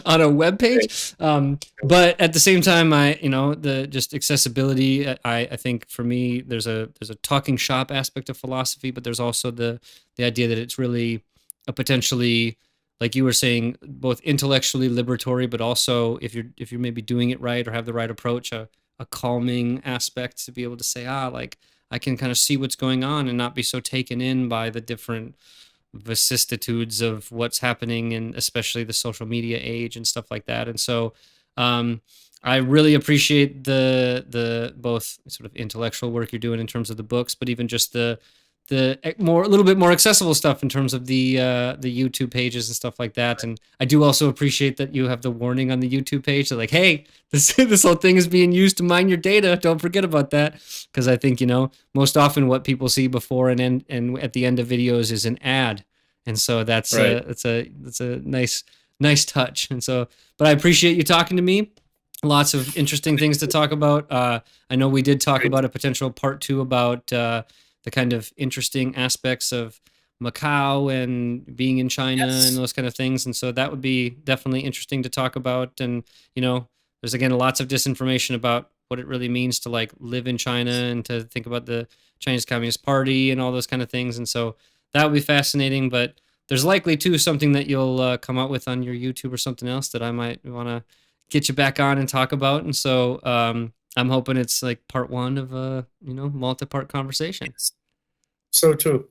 on a web page. But at the same time, the just accessibility. I think for me, there's a talking shop aspect of philosophy, but there's also the idea that it's really a potentially, like you were saying, both intellectually liberatory, but also if you're maybe doing it right or have the right approach, a calming aspect to be able to say, like I can kind of see what's going on and not be so taken in by the different vicissitudes of what's happening, and especially the social media age and stuff like that. And so I really appreciate the both sort of intellectual work you're doing in terms of the books, but even just the a little bit more accessible stuff in terms of the YouTube pages and stuff like that. And I do also appreciate that you have the warning on the YouTube page that like, hey, this whole thing is being used to mine your data. Don't forget about that. Because I think, most often what people see before and at the end of videos is an ad. And so that's a nice touch. And so, but I appreciate you talking to me. Lots of interesting things to talk about. I know we did talk about a potential part 2 about the kind of interesting aspects of Macau and being in China and those kind of things. And so that would be definitely interesting to talk about. And, there's again, lots of disinformation about what it really means to like live in China and to think about the Chinese Communist Party and all those kind of things. And so that would be fascinating, but there's likely too something that you'll come out with on your YouTube or something else that I might want to get you back on and talk about. And so, I'm hoping it's like part 1 of a, multi-part conversation. So too.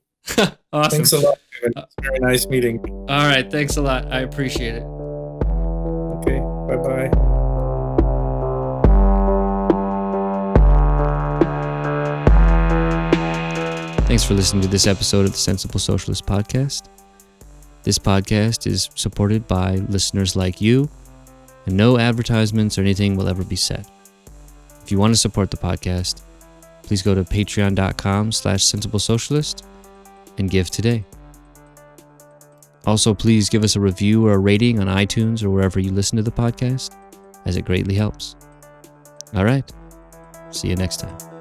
Awesome. Thanks a lot, Kevin. It's a very nice meeting. All right. Thanks a lot. I appreciate it. Okay. Bye-bye. Thanks for listening to this episode of the Sensible Socialist Podcast. This podcast is supported by listeners like you, and no advertisements or anything will ever be said. If you want to support the podcast, please go to patreon.com/sensiblesocialist and give today. Also, please give us a review or a rating on iTunes or wherever you listen to the podcast, as it greatly helps. All right. See you next time.